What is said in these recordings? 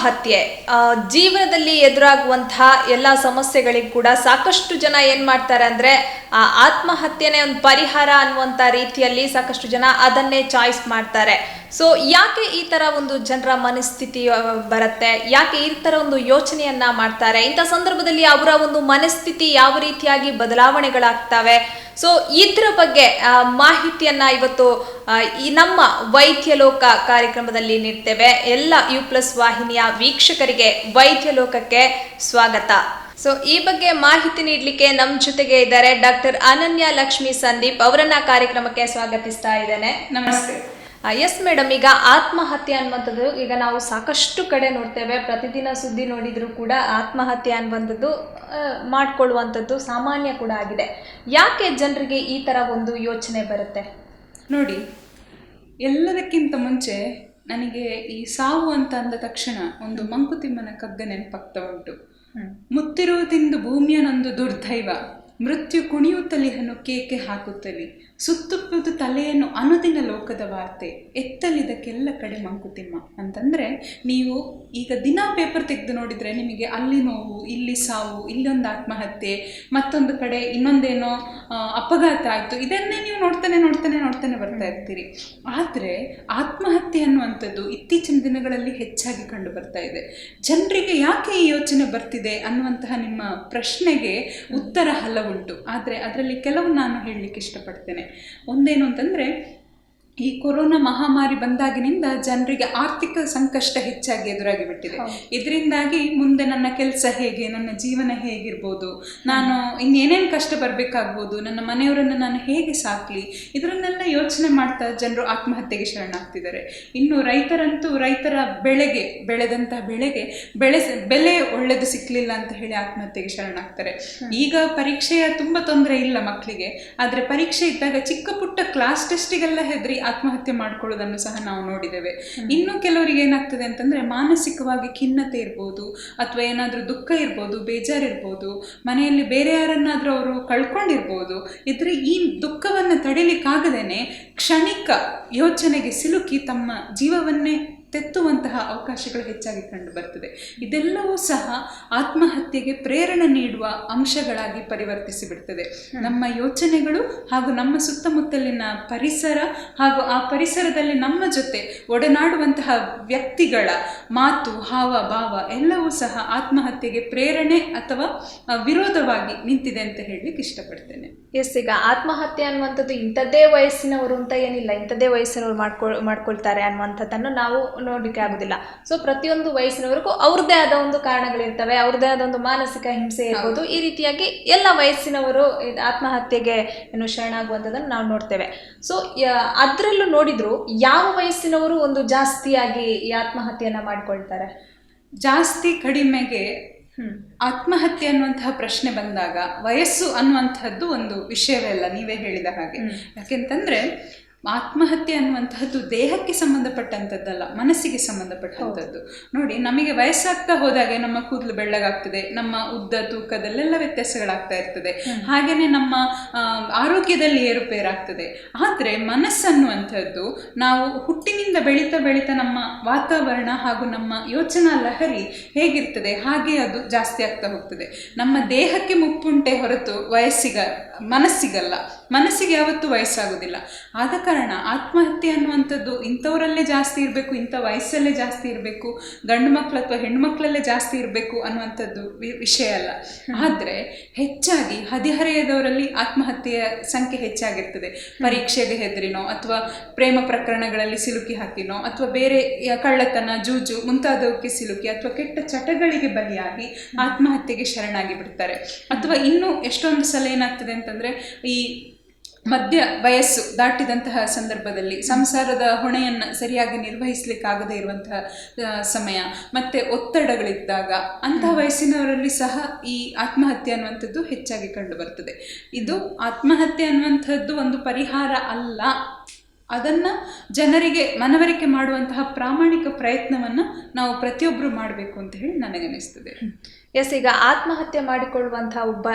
ಆತ್ಮಹತ್ಯೆ ಜೀವನದಲ್ಲಿ ಎದುರಾಗುವಂತಹ ಎಲ್ಲ ಸಮಸ್ಯೆಗಳಿಗೂ ಕೂಡ ಸಾಕಷ್ಟು ಜನ ಏನು ಮಾಡ್ತಾರೆ ಅಂದರೆ ಆತ್ಮಹತ್ಯೆನೇ ಒಂದು ಪರಿಹಾರ ಅನ್ನುವಂಥ ರೀತಿಯಲ್ಲಿ ಸಾಕಷ್ಟು ಜನ ಅದನ್ನೇ ಚಾಯ್ಸ್ ಮಾಡ್ತಾರೆ. ಸೊ ಯಾಕೆ ಈ ಥರ ಒಂದು ಜನರ ಮನಸ್ಥಿತಿ ಬರುತ್ತೆ, ಯಾಕೆ ಈ ಥರ ಒಂದು ಯೋಚನೆಯನ್ನ ಮಾಡ್ತಾರೆ, ಇಂಥ ಸಂದರ್ಭದಲ್ಲಿ ಅವರ ಒಂದು ಮನಸ್ಥಿತಿ ಯಾವ ರೀತಿಯಾಗಿ ಬದಲಾವಣೆಗಳಾಗ್ತವೆ, ಸೊ ಇದ್ರ ಬಗ್ಗೆ ಮಾಹಿತಿಯನ್ನ ಇವತ್ತು ಈ ನಮ್ಮ ವೈದ್ಯ ಲೋಕ ಕಾರ್ಯಕ್ರಮದಲ್ಲಿ ನೀಡ್ತೇವೆ. ಎಲ್ಲ U+ ವಾಹಿನಿಯ ವೀಕ್ಷಕರಿಗೆ ವೈದ್ಯ ಲೋಕಕ್ಕೆ ಸ್ವಾಗತ. ಸೊ ಈ ಬಗ್ಗೆ ಮಾಹಿತಿ ನೀಡಲಿಕ್ಕೆ ನಮ್ಮ ಜೊತೆಗೆ ಇದ್ದಾರೆ ಡಾಕ್ಟರ್ ಅನನ್ಯ ಲಕ್ಷ್ಮಿ ಸಂದೀಪ್. ಅವರನ್ನ ಕಾರ್ಯಕ್ರಮಕ್ಕೆ ಸ್ವಾಗತಿಸ್ತಾ ಇದ್ದೇನೆ. ನಮಸ್ತೆ. ಎಸ್ ಮೇಡಮ್, ಈಗ ಆತ್ಮಹತ್ಯೆ ಅನ್ನುವಂಥದ್ದು ಈಗ ನಾವು ಸಾಕಷ್ಟು ಕಡೆ ನೋಡ್ತೇವೆ. ಪ್ರತಿದಿನ ಸುದ್ದಿ ನೋಡಿದರೂ ಕೂಡ ಆತ್ಮಹತ್ಯೆ ಅನ್ನುವಂಥದ್ದು ಮಾಡಿಕೊಳ್ಳುವಂಥದ್ದು ಸಾಮಾನ್ಯ ಕೂಡ ಆಗಿದೆ. ಯಾಕೆ ಜನರಿಗೆ ಈ ಥರ ಒಂದು ಯೋಚನೆ ಬರುತ್ತೆ? ನೋಡಿ, ಎಲ್ಲದಕ್ಕಿಂತ ಮುಂಚೆ ನನಗೆ ಈ ಸಾವು ಅಂತ ಅಂದ ತಕ್ಷಣ ಒಂದು ಮಂಕುತಿಮ್ಮನ ಕಗ್ಗ ನೆನಪಾಗ್ತಾ ಉಂಟು. ಮುತ್ತಿರುವುದೆಂದು ಭೂಮಿಯನೊಂದು ದುರ್ದೈವ, ಮೃತ್ಯು ಕುಣಿಯುತ್ತಲಿಹನು ಕೇಕೆ ಹಾಕುತ್ತಲಿ, ಸುತ್ತುಪ್ಪುದು ತಲೆಯನ್ನು ಅನುದಿನ ಲೋಕದ ವಾರ್ತೆ, ಎತ್ತಲಿದಕ್ಕೆಲ್ಲ ಕಡೆ ಮಂಕುತಿಮ್ಮ ಅಂತಂದರೆ, ನೀವು ಈಗ ದಿನ ಪೇಪರ್ ತೆಗೆದು ನೋಡಿದರೆ ನಿಮಗೆ ಅಲ್ಲಿ ನೋವು, ಇಲ್ಲಿ ಸಾವು, ಇಲ್ಲೊಂದು ಆತ್ಮಹತ್ಯೆ, ಮತ್ತೊಂದು ಕಡೆ ಇನ್ನೊಂದೇನೋ ಅಪಘಾತ ಆಯಿತು, ಇದನ್ನೇ ನೀವು ನೋಡ್ತಾನೆ ಬರ್ತಾ ಇರ್ತೀರಿ. ಆದರೆ ಆತ್ಮಹತ್ಯೆ ಅನ್ನುವಂಥದ್ದು ಇತ್ತೀಚಿನ ದಿನಗಳಲ್ಲಿ ಹೆಚ್ಚಾಗಿ ಕಂಡು ಬರ್ತಾ ಇದೆ. ಜನರಿಗೆ ಯಾಕೆ ಈ ಯೋಚನೆ ಬರ್ತಿದೆ ಅನ್ನುವಂತಹ ನಿಮ್ಮ ಪ್ರಶ್ನೆಗೆ ಉತ್ತರ ಹಲವುಂಟು. ಆದರೆ ಅದರಲ್ಲಿ ಕೆಲವು ನಾನು ಹೇಳಲಿಕ್ಕೆ ಇಷ್ಟಪಡ್ತೇನೆ. ಒಂದೇನು ಅಂತಂದರೆ, ಈ ಕೊರೋನಾ ಮಹಾಮಾರಿ ಬಂದಾಗಿನಿಂದ ಜನರಿಗೆ ಆರ್ಥಿಕ ಸಂಕಷ್ಟ ಹೆಚ್ಚಾಗಿ ಎದುರಾಗಿ ಬಿಟ್ಟಿದೆ. ಇದರಿಂದಾಗಿ ಮುಂದೆ ನನ್ನ ಕೆಲಸ ಹೇಗೆ, ನನ್ನ ಜೀವನ ಹೇಗಿರ್ಬೋದು, ನಾನು ಇನ್ನೇನೇನು ಕಷ್ಟ ಬರಬೇಕಾಗ್ಬೋದು, ನನ್ನ ಮನೆಯವರನ್ನು ನಾನು ಹೇಗೆ ಸಾಕಲಿ, ಇದರನ್ನೆಲ್ಲ ಯೋಚನೆ ಮಾಡ್ತಾ ಜನರು ಆತ್ಮಹತ್ಯೆಗೆ ಶರಣಾಗ್ತಿದ್ದಾರೆ. ಇನ್ನು ರೈತರಂತೂ ರೈತರ ಬೆಳೆದಂತಹ ಬೆಳೆಗೆ ಬೆಲೆ ಒಳ್ಳೆದು ಸಿಕ್ಕಲಿಲ್ಲ ಅಂತ ಹೇಳಿ ಆತ್ಮಹತ್ಯೆಗೆ ಶರಣಾಗ್ತಾರೆ. ಈಗ ಪರೀಕ್ಷೆಯ ತುಂಬ ತೊಂದರೆ ಇಲ್ಲ ಮಕ್ಕಳಿಗೆ, ಆದರೆ ಪರೀಕ್ಷೆ ಇದ್ದಾಗ ಚಿಕ್ಕ ಪುಟ್ಟ ಕ್ಲಾಸ್ ಟೆಸ್ಟಿಗೆಲ್ಲ ಹೆದರಿ ಆತ್ಮಹತ್ಯೆ ಮಾಡ್ಕೊಳ್ಳೋದನ್ನು ಸಹ ನಾವು ನೋಡಿದ್ದೇವೆ. ಇನ್ನು ಕೆಲವರಿಗೆ ಏನಾಗ್ತದೆ ಅಂತಂದ್ರೆ, ಮಾನಸಿಕವಾಗಿ ಖಿನ್ನತೆ ಇರ್ಬೋದು, ಅಥವಾ ಏನಾದರೂ ದುಃಖ ಇರ್ಬೋದು, ಬೇಜಾರಿರ್ಬೋದು, ಮನೆಯಲ್ಲಿ ಬೇರೆ ಯಾರನ್ನಾದ್ರೂ ಅವರು ಕಳ್ಕೊಂಡಿರ್ಬೋದು. ಇದ್ರೆ ಈ ದುಃಖವನ್ನು ತಡಿಲಿಕ್ಕಾಗದೇನೆ ಕ್ಷಣಿಕ ಯೋಚನೆಗೆ ಸಿಲುಕಿ ತಮ್ಮ ಜೀವವನ್ನೇ ತೆತ್ತುವಂತಹ ಅವಕಾಶಗಳು ಹೆಚ್ಚಾಗಿ ಕಂಡು ಬರ್ತದೆ. ಇದೆಲ್ಲವೂ ಸಹ ಆತ್ಮಹತ್ಯೆಗೆ ಪ್ರೇರಣೆ ನೀಡುವ ಅಂಶಗಳಾಗಿ ಪರಿವರ್ತಿಸಿ ಬಿಡ್ತದೆ. ನಮ್ಮ ಯೋಚನೆಗಳು ಹಾಗೂ ನಮ್ಮ ಸುತ್ತಮುತ್ತಲಿನ ಪರಿಸರ ಹಾಗೂ ಆ ಪರಿಸರದಲ್ಲಿ ನಮ್ಮ ಜೊತೆ ಒಡನಾಡುವಂತಹ ವ್ಯಕ್ತಿಗಳ ಮಾತು, ಹಾವ ಭಾವ ಎಲ್ಲವೂ ಸಹ ಆತ್ಮಹತ್ಯೆಗೆ ಪ್ರೇರಣೆ ಅಥವಾ ವಿರೋಧವಾಗಿ ನಿಂತಿದೆ ಅಂತ ಹೇಳಲಿಕ್ಕೆ ಇಷ್ಟಪಡ್ತೇನೆ. ಎಸ್, ಈಗ ಆತ್ಮಹತ್ಯೆ ಅನ್ನುವಂಥದ್ದು ಇಂಥದ್ದೇ ವಯಸ್ಸಿನವರು ಅಂತ ಏನಿಲ್ಲ, ಇಂಥದ್ದೇ ವಯಸ್ಸಿನವರು ಮಾಡ್ಕೊಳ್ತಾರೆ ಅನ್ನುವಂಥದ್ದನ್ನು ನಾವು ನೋಡಲಿಕ್ಕೆ ಆಗೋದಿಲ್ಲ. ಸೊ ಪ್ರತಿಯೊಂದು ವಯಸ್ಸಿನವರೆಗೂ ಅವ್ರದ್ದೇ ಆದ ಒಂದು ಕಾರಣಗಳಿರ್ತವೆ, ಅವ್ರದ್ದೇ ಆದ ಒಂದು ಮಾನಸಿಕ ಹಿಂಸೆ ಇರ್ಬೋದು. ಈ ರೀತಿಯಾಗಿ ಎಲ್ಲ ವಯಸ್ಸಿನವರು ಆತ್ಮಹತ್ಯೆಗೆ ಶರಣಾಗುವಂಥದ್ದನ್ನು ನಾವು ನೋಡ್ತೇವೆ. ಸೊ ಅದರಲ್ಲೂ ನೋಡಿದ್ರು ಯಾವ ವಯಸ್ಸಿನವರು ಒಂದು ಜಾಸ್ತಿಯಾಗಿ ಈ ಆತ್ಮಹತ್ಯೆಯನ್ನ ಮಾಡ್ಕೊಳ್ತಾರೆ? ಜಾಸ್ತಿ ಕಡಿಮೆಗೆ ಆತ್ಮಹತ್ಯೆ ಅನ್ನುವಂತಹ ಪ್ರಶ್ನೆ ಬಂದಾಗ ವಯಸ್ಸು ಅನ್ನುವಂತಹದ್ದು ಒಂದು ವಿಷಯವೇ ಅಲ್ಲ, ನೀವೇ ಹೇಳಿದ ಹಾಗೆ. ಯಾಕೆಂತಂದ್ರೆ ಆತ್ಮಹತ್ಯೆ ಅನ್ನುವಂತಹದ್ದು ದೇಹಕ್ಕೆ ಸಂಬಂಧಪಟ್ಟಂಥದ್ದಲ್ಲ, ಮನಸ್ಸಿಗೆ ಸಂಬಂಧಪಟ್ಟಂಥದ್ದು. ನೋಡಿ, ನಮಗೆ ವಯಸ್ಸಾಗ್ತಾ ಹೋದಾಗೆ ನಮ್ಮ ಕೂದಲು ಬೆಳ್ಳಗಾಗ್ತದೆ, ನಮ್ಮ ಉದ್ದ ತೂಕದಲ್ಲೆಲ್ಲ ವ್ಯತ್ಯಾಸಗಳಾಗ್ತಾ ಇರ್ತದೆ, ಹಾಗೇನೆ ನಮ್ಮ ಆರೋಗ್ಯದಲ್ಲಿ ಏರುಪೇರಾಗ್ತದೆ. ಆದರೆ ಮನಸ್ಸನ್ನುವಂಥದ್ದು ನಾವು ಹುಟ್ಟಿನಿಂದ ಬೆಳೀತಾ ನಮ್ಮ ವಾತಾವರಣ ಹಾಗೂ ನಮ್ಮ ಯೋಚನಾ ಲಹರಿ ಹೇಗಿರ್ತದೆ ಹಾಗೆ ಅದು ಜಾಸ್ತಿ ಆಗ್ತಾ ಹೋಗ್ತದೆ. ನಮ್ಮ ದೇಹಕ್ಕೆ ಮುಪ್ಪುಂಟೆ ಹೊರತು ಮನಸ್ಸಿಗಲ್ಲ. ಮನಸ್ಸಿಗೆ ಯಾವತ್ತೂ ವಯಸ್ಸಾಗೋದಿಲ್ಲ. ಆದ ಕಾರಣ ಆತ್ಮಹತ್ಯೆ ಅನ್ನುವಂಥದ್ದು ಇಂಥವರಲ್ಲೇ ಜಾಸ್ತಿ ಇರಬೇಕು, ಇಂಥ ವಯಸ್ಸಲ್ಲೇ ಜಾಸ್ತಿ ಇರಬೇಕು, ಗಂಡು ಮಕ್ಕಳು ಅಥವಾ ಹೆಣ್ಣು ಮಕ್ಕಳಲ್ಲೇ ಜಾಸ್ತಿ ಇರಬೇಕು ಅನ್ನುವಂಥದ್ದು ವಿಷಯ ಅಲ್ಲ. ಆದರೆ ಹೆಚ್ಚಾಗಿ ಹದಿಹರೆಯದವರಲ್ಲಿ ಆತ್ಮಹತ್ಯೆಯ ಸಂಖ್ಯೆ ಹೆಚ್ಚಾಗಿರ್ತದೆ. ಪರೀಕ್ಷೆಗೆ ಹೆದರಿನೋ, ಅಥವಾ ಪ್ರೇಮ ಪ್ರಕರಣಗಳಲ್ಲಿ ಸಿಲುಕಿ ಹಾಕಿನೋ, ಅಥವಾ ಬೇರೆ ಕಳ್ಳತನ, ಜೂಜು ಮುಂತಾದವಕ್ಕೆ ಸಿಲುಕಿ, ಅಥವಾ ಕೆಟ್ಟ ಚಟಗಳಿಗೆ ಬಲಿಯಾಗಿ ಆತ್ಮಹತ್ಯೆಗೆ ಶರಣಾಗಿ ಬಿಡ್ತಾರೆ. ಅಥವಾ ಇನ್ನೂ ಎಷ್ಟೊಂದು ಸಲ ಏನಾಗ್ತದೆ ಅಂತಂದರೆ, ಈ ಮಧ್ಯ ವಯಸ್ಸು ದಾಟಿದಂತಹ ಸಂದರ್ಭದಲ್ಲಿ ಸಂಸಾರದ ಹೊಣೆಯನ್ನು ಸರಿಯಾಗಿ ನಿರ್ವಹಿಸಲಿಕ್ಕಾಗದೇ ಇರುವಂತಹ ಸಮಯ, ಮತ್ತು ಒತ್ತಡಗಳಿದ್ದಾಗ ಅಂತಹ ವಯಸ್ಸಿನವರಲ್ಲಿ ಸಹ ಈ ಆತ್ಮಹತ್ಯೆ ಅನ್ನುವಂಥದ್ದು ಹೆಚ್ಚಾಗಿ ಕಂಡು ಬರ್ತದೆ. ಇದು ಆತ್ಮಹತ್ಯೆ ಅನ್ನುವಂಥದ್ದು ಒಂದು ಪರಿಹಾರ ಅಲ್ಲ. ಅದನ್ನು ಜನರಿಗೆ ಮನವರಿಕೆ ಮಾಡುವಂತಹ ಪ್ರಾಮಾಣಿಕ ಪ್ರಯತ್ನವನ್ನು ನಾವು ಪ್ರತಿಯೊಬ್ಬರು ಮಾಡಬೇಕು ಅಂತ ಹೇಳಿ ನನಗನ್ನಿಸ್ತದೆ. ಎಸ್, ಈಗ ಆತ್ಮಹತ್ಯೆ ಮಾಡಿಕೊಳ್ಳುವಂತಹ ಒಬ್ಬ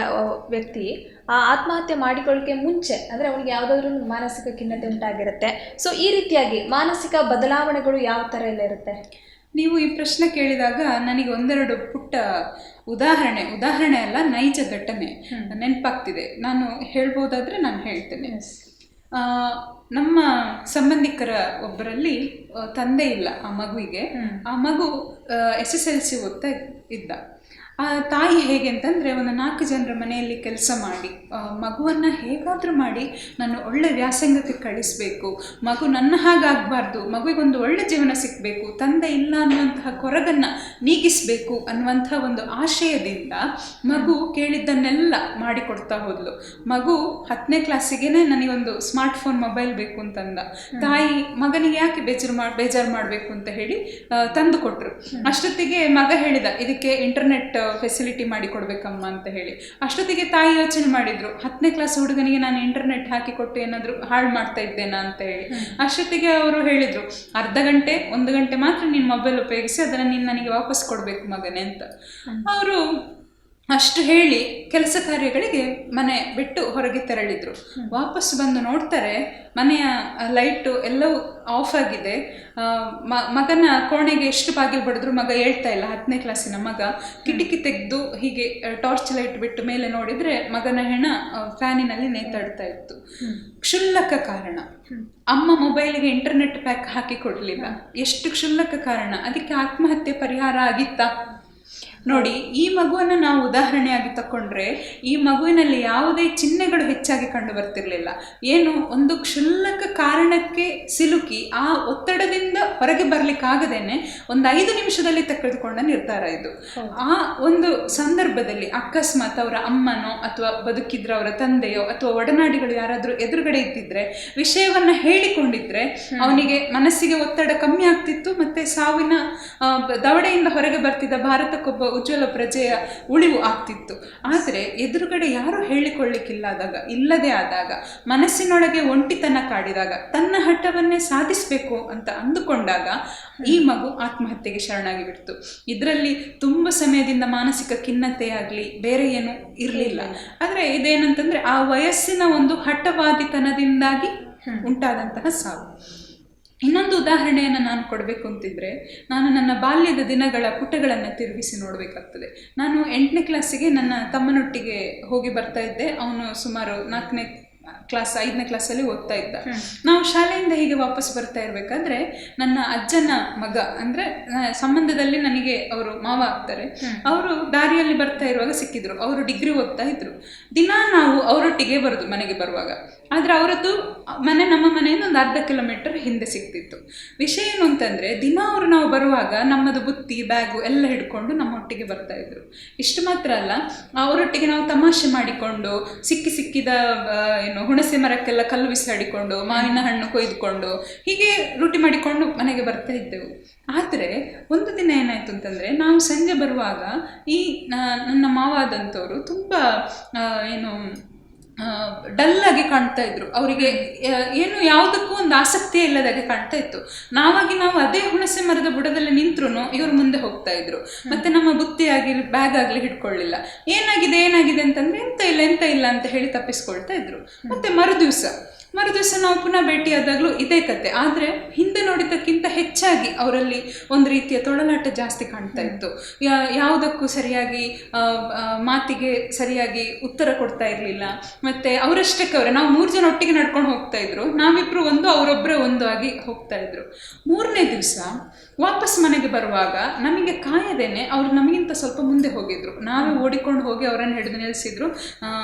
ವ್ಯಕ್ತಿ ಆ ಆತ್ಮಹತ್ಯೆ ಮಾಡಿಕೊಳ್ಳೋಕ್ಕೆ ಮುಂಚೆ ಅಂದರೆ ಅವನಿಗೆ ಯಾವುದಾದ್ರೂ ಮಾನಸಿಕ ಖಿನ್ನತೆ ಉಂಟಾಗಿರುತ್ತೆ. ಸೊ ಈ ರೀತಿಯಾಗಿ ಮಾನಸಿಕ ಬದಲಾವಣೆಗಳು ಯಾವ ಥರ ಎಲ್ಲ ಇರುತ್ತೆ? ನೀವು ಈ ಪ್ರಶ್ನೆ ಕೇಳಿದಾಗ ನನಗೆ ಒಂದೆರಡು ಪುಟ್ಟ ಉದಾಹರಣೆ ಅಲ್ಲ, ನೈಜ ಘಟನೆ ನೆನಪಾಗ್ತಿದೆ. ನಾನು ಹೇಳ್ಬೋದಾದ್ರೆ ನಾನು ಹೇಳ್ತೇನೆ. ನಮ್ಮ ಸಂಬಂಧಿಕರ ಒಬ್ಬರಲ್ಲಿ ತಂದೆ ಇಲ್ಲ ಆ ಮಗುವಿಗೆ. ಆ ಮಗು SSLC ಓದ್ತಾ ಇದ್ದ. ಆ ತಾಯಿ ಹೇಗೆ ಅಂತಂದರೆ, ಒಂದು 4 ಜನರ ಮನೆಯಲ್ಲಿ ಕೆಲಸ ಮಾಡಿ ಮಗುವನ್ನು ಹೇಗಾದರೂ ಮಾಡಿ ನಾನು ಒಳ್ಳೆ ವ್ಯಾಸಂಗಕ್ಕೆ ಕಳಿಸ್ಬೇಕು, ಮಗು ನನ್ನ ಹಾಗಾಗಬಾರ್ದು, ಮಗುವಿಗೊಂದು ಒಳ್ಳೆ ಜೀವನ ಸಿಗಬೇಕು, ತಂದೆ ಇಲ್ಲ ಅನ್ನುವಂತಹ ಕೊರಗನ್ನು ನೀಗಿಸಬೇಕು ಅನ್ನುವಂಥ ಒಂದು ಆಶಯದಿಂದ ಮಗು ಕೇಳಿದ್ದನ್ನೆಲ್ಲ ಮಾಡಿಕೊಡ್ತಾ ಹೋದ್ಲು. ಮಗು 10ನೇ ಕ್ಲಾಸಿಗೆ ನನಗೊಂದು ಸ್ಮಾರ್ಟ್ಫೋನ್ ಮೊಬೈಲ್ ಬೇಕು ಅಂತಂದ. ತಾಯಿ ಮಗನಿಗೆ ಯಾಕೆ ಬೇಜಾರು ಮಾಡಬೇಕು ಅಂತ ಹೇಳಿ ತಂದು ಕೊಟ್ಟರು. ಅಷ್ಟೊತ್ತಿಗೆ ಮಗ ಹೇಳಿದ, ಇದಕ್ಕೆ ಇಂಟರ್ನೆಟ್ ಫೆಸಿಲಿಟಿ ಮಾಡಿ ಕೊಡ್ಬೇಕಮ್ಮ ಅಂತ ಹೇಳಿ. ಅಷ್ಟೊತ್ತಿಗೆ ತಾಯಿ ಯೋಚನೆ ಮಾಡಿದ್ರು, 10ನೇ ಕ್ಲಾಸ್ ಹುಡುಗನಿಗೆ ನಾನು ಇಂಟರ್ನೆಟ್ ಹಾಕಿಕೊಟ್ಟು ಏನಾದರೂ ಹಾಳು ಮಾಡ್ತಾ ಇದ್ದೇನಾ ಅಂತ ಹೇಳಿ. ಅಷ್ಟೊತ್ತಿಗೆ ಅವರು ಹೇಳಿದ್ರು, ಅರ್ಧ ಗಂಟೆ 1 ಗಂಟೆ ಮಾತ್ರ ನೀನು ಮೊಬೈಲ್ ಉಪಯೋಗಿಸಿ ಅದನ್ನು ನೀನು ನನಗೆ ವಾಪಸ್ ಕೊಡಬೇಕು ಮಗನೇ ಅಂತ. ಅವರು ಅಷ್ಟು ಹೇಳಿ ಕೆಲಸ ಕಾರ್ಯಗಳಿಗೆ ಮನೆ ಬಿಟ್ಟು ಹೊರಗೆ ತೆರಳಿದ್ರು. ವಾಪಸ್ ಬಂದು ನೋಡ್ತಾರೆ, ಮನೆಯ ಲೈಟು ಎಲ್ಲವೂ ಆಫ್ ಆಗಿದೆ. ಮಗನ ಕೋಣೆಗೆ ಎಷ್ಟು ಬಾಗಿಲು ಬಡಿದ್ರು ಮಗ ಹೇಳ್ತಾ ಇಲ್ಲ. 10ನೇ ಕ್ಲಾಸಿನ ಮಗ ಕಿಟಕಿ ತೆಗೆದು ಹೀಗೆ ಟಾರ್ಚ್ ಲೈಟ್ ಬಿಟ್ಟು ಮೇಲೆ ನೋಡಿದರೆ ಮಗನ ಹೆಣ ಫ್ಯಾನಿನಲ್ಲಿ ನೇತಾಡ್ತಾ ಇತ್ತು. ಕ್ಷುಲ್ಲಕ ಕಾರಣ, ಅಮ್ಮ ಮೊಬೈಲಿಗೆ ಇಂಟರ್ನೆಟ್ ಪ್ಯಾಕ್ ಹಾಕಿ ಕೊಡಲಿಲ್ಲ. ಎಷ್ಟು ಕ್ಷುಲ್ಲಕ ಕಾರಣ, ಅದಕ್ಕೆ ಆತ್ಮಹತ್ಯೆ ಪರಿಹಾರ ಆಗಿತ್ತಾ? ನೋಡಿ, ಈ ಮಗುವನ್ನು ನಾವು ಉದಾಹರಣೆಯಾಗಿ ತಗೊಂಡ್ರೆ ಈ ಮಗುವಿನಲ್ಲಿ ಯಾವುದೇ ಚಿಹ್ನೆಗಳು ಹೆಚ್ಚಾಗಿ ಕಂಡು ಬರ್ತಿರ್ಲಿಲ್ಲ. ಏನು, ಒಂದು ಕ್ಷುಲ್ಲಕ ಕಾರಣಕ್ಕೆ ಸಿಲುಕಿ ಆ ಒತ್ತಡದಿಂದ ಹೊರಗೆ ಬರ್ಲಿಕ್ಕಾಗದೇನೆ ಒಂದು 5 ನಿಮಿಷದಲ್ಲಿ ತೆಗೆದುಕೊಂಡ ನಿರ್ಧಾರ ಇದು. ಆ ಒಂದು ಸಂದರ್ಭದಲ್ಲಿ ಅಕಸ್ಮಾತ್ ಅವರ ಅಮ್ಮನೋ ಅಥವಾ ಬದುಕಿದ್ರ ಅವರ ತಂದೆಯೋ ಅಥವಾ ಒಡನಾಡಿಗಳು ಯಾರಾದರೂ ಎದುರುಗಡೆ ಇದ್ದಿದ್ರೆ, ವಿಷಯವನ್ನ ಹೇಳಿಕೊಂಡಿದ್ರೆ ಅವನಿಗೆ ಮನಸ್ಸಿಗೆ ಒತ್ತಡ ಕಮ್ಮಿ ಆಗ್ತಿತ್ತು, ಮತ್ತೆ ಸಾವಿನ ದವಡೆಯಿಂದ ಹೊರಗೆ ಬರ್ತಿದ್ದ ಭಾರತಕ್ಕೊಬ್ಬ ಉಜ್ವಲ ಪ್ರಜೆಯ ಉಳಿವು ಆಗ್ತಿತ್ತು. ಆದರೆ ಎದುರುಗಡೆ ಯಾರು ಇಲ್ಲದೆ ಆದಾಗ, ಮನಸ್ಸಿನೊಳಗೆ ಒಂಟಿತನ ಕಾಡಿದಾಗ, ತನ್ನ ಹಠವನ್ನೇ ಸಾಧಿಸಬೇಕು ಅಂತ ಅಂದುಕೊಂಡಾಗ ಈ ಮಗು ಆತ್ಮಹತ್ಯೆಗೆ ಶರಣಾಗಿ ಬಿಡ್ತು. ಇದರಲ್ಲಿ ತುಂಬ ಸಮಯದಿಂದ ಮಾನಸಿಕ ಖಿನ್ನತೆಯಾಗಲಿ ಬೇರೆ ಏನು ಇರಲಿಲ್ಲ. ಆದರೆ ಇದೇನಂತಂದ್ರೆ ಆ ವಯಸ್ಸಿನ ಒಂದು ಹಠವಾದಿತನದಿಂದಾಗಿ ಉಂಟಾದಂತಹ ಸಾವು. ಇನ್ನೊಂದು ಉದಾಹರಣೆಯನ್ನು ನಾನು ಕೊಡಬೇಕು ಅಂತಿದ್ರೆ, ನಾನು ನನ್ನ ಬಾಲ್ಯದ ದಿನಗಳ ಪುಟಗಳನ್ನು ತಿರುಗಿಸಿ ನೋಡಬೇಕಾಗ್ತದೆ. ನಾನು 8ನೇ ಕ್ಲಾಸಿಗೆ ನನ್ನ ತಮ್ಮನೊಟ್ಟಿಗೆ ಹೋಗಿ ಬರ್ತಾ ಇದ್ದೆ. ಅವನು ಸುಮಾರು 4ನೇ ಕ್ಲಾಸ್ 5ನೇ ಕ್ಲಾಸಲ್ಲಿ ಓದ್ತಾ ಇದ್ದ. ನಾವು ಶಾಲೆಯಿಂದ ಹೀಗೆ ವಾಪಸ್ ಬರ್ತಾ ಇರಬೇಕಾದ್ರೆ ನನ್ನ ಅಜ್ಜನ ಮಗ, ಅಂದರೆ ಸಂಬಂಧದಲ್ಲಿ ನನಗೆ ಅವರು ಮಾವ ಆಗ್ತಾರೆ, ಅವರು ದಾರಿಯಲ್ಲಿ ಬರ್ತಾ ಇರುವಾಗ ಸಿಕ್ಕಿದ್ರು. ಅವರು ಡಿಗ್ರಿ ಓದ್ತಾ ಇದ್ರು. ದಿನ ನಾವು ಅವರೊಟ್ಟಿಗೆ ಬರೋದು ಮನೆಗೆ ಬರುವಾಗ. ಆದರೆ ಅವರದ್ದು ಮನೆ ನಮ್ಮ ಮನೆಯಿಂದ ಒಂದು 1/2 ಕಿಲೋಮೀಟರ್ ಹಿಂದೆ ಸಿಗ್ತಿತ್ತು. ವಿಷಯ ಏನು ಅಂತಂದರೆ, ದಿನ ನಾವು ಬರುವಾಗ ನಮ್ಮದು ಬುತ್ತಿ ಬ್ಯಾಗು ಎಲ್ಲ ಹಿಡ್ಕೊಂಡು ನಮ್ಮೊಟ್ಟಿಗೆ ಬರ್ತಾ ಇದ್ರು. ಇಷ್ಟು ಮಾತ್ರ ಅಲ್ಲ, ಅವರೊಟ್ಟಿಗೆ ನಾವು ತಮಾಷೆ ಮಾಡಿಕೊಂಡು ಸಿಕ್ಕಿದ ಹುಣಸೆ ಮರಕ್ಕೆಲ್ಲ ಕಲ್ಲು ಬಿಸಾಡಿಕೊಂಡು, ಮಾವಿನ ಹಣ್ಣು ಕೊಯ್ದುಕೊಂಡು, ಹೀಗೆ ರೂಟಿ ಮಾಡಿಕೊಂಡು ಮನೆಗೆ ಬರ್ತಾ ಇದ್ದೆವು. ಆದರೆ ಒಂದು ದಿನ ಏನಾಯಿತು ಅಂತಂದರೆ, ನಾವು ಸಂಜೆ ಬರುವಾಗ ಈ ನನ್ನ ಮಾವಾದಂಥವರು ತುಂಬ ಡಲ್ಲಾಗಿ ಕಾಣ್ತಾ ಇದ್ರು. ಅವರಿಗೆ ಏನು ಯಾವುದಕ್ಕೂ ಒಂದು ಆಸಕ್ತಿಯೇ ಇಲ್ಲದಾಗೆ ಕಾಣ್ತಾ ಇತ್ತು. ನಾವು ಅದೇ ಹುಣಸೆ ಮರದ ಬುಡದಲ್ಲಿ ನಿಂತ್ರು ಇವರು ಮುಂದೆ ಹೋಗ್ತಾ ಇದ್ರು. ಮತ್ತೆ ನಮ್ಮ ಬುತ್ತಿ ಆಗಲಿ ಬ್ಯಾಗ್ ಆಗಲಿ ಹಿಡ್ಕೊಳ್ಳಿಲ್ಲ. ಏನಾಗಿದೆ ಅಂತಂದ್ರೆ ಎಂತ ಇಲ್ಲ ಅಂತ ಹೇಳಿ ತಪ್ಪಿಸ್ಕೊಳ್ತಾ ಇದ್ರು. ಮತ್ತೆ ಮರುದಿವಸ ನಾವು ಪುನಃ ಭೇಟಿಯಾದಾಗಲೂ ಇದೇ ಕತೆ. ಆದರೆ ಹಿಂದೆ ನೋಡಿದ್ದಕ್ಕಿಂತ ಹೆಚ್ಚಾಗಿ ಅವರಲ್ಲಿ ಒಂದು ರೀತಿಯ ತೊಳಲಾಟ ಜಾಸ್ತಿ ಕಾಣ್ತಾ ಇತ್ತು. ಯಾವುದಕ್ಕೂ ಸರಿಯಾಗಿ ಮಾತಿಗೆ ಸರಿಯಾಗಿ ಉತ್ತರ ಕೊಡ್ತಾ ಇರಲಿಲ್ಲ. ಮತ್ತು ಅವರಷ್ಟಕ್ಕೆ ನಾವು 3 ಜನ ಒಟ್ಟಿಗೆ ನಡ್ಕೊಂಡು ಹೋಗ್ತಾ ಇದ್ರು. ನಾವಿಬ್ಬರು ಒಂದು, ಅವರೊಬ್ಬರೇ ಒಂದು ಆಗಿ ಹೋಗ್ತಾ ಇದ್ರು. 3ನೇ ದಿವಸ ವಾಪಸ್ ಮನೆಗೆ ಬರುವಾಗ ನಮಗೆ ಕಾಯದೇನೆ ಅವರು ನಮಗಿಂತ ಸ್ವಲ್ಪ ಮುಂದೆ ಹೋಗಿದ್ರು. ನಾವೇ ಓಡಿಕೊಂಡು ಹೋಗಿ ಅವರನ್ನು ಹಿಡಿದು ನಿಲ್ಲಿಸಿದ್ರು.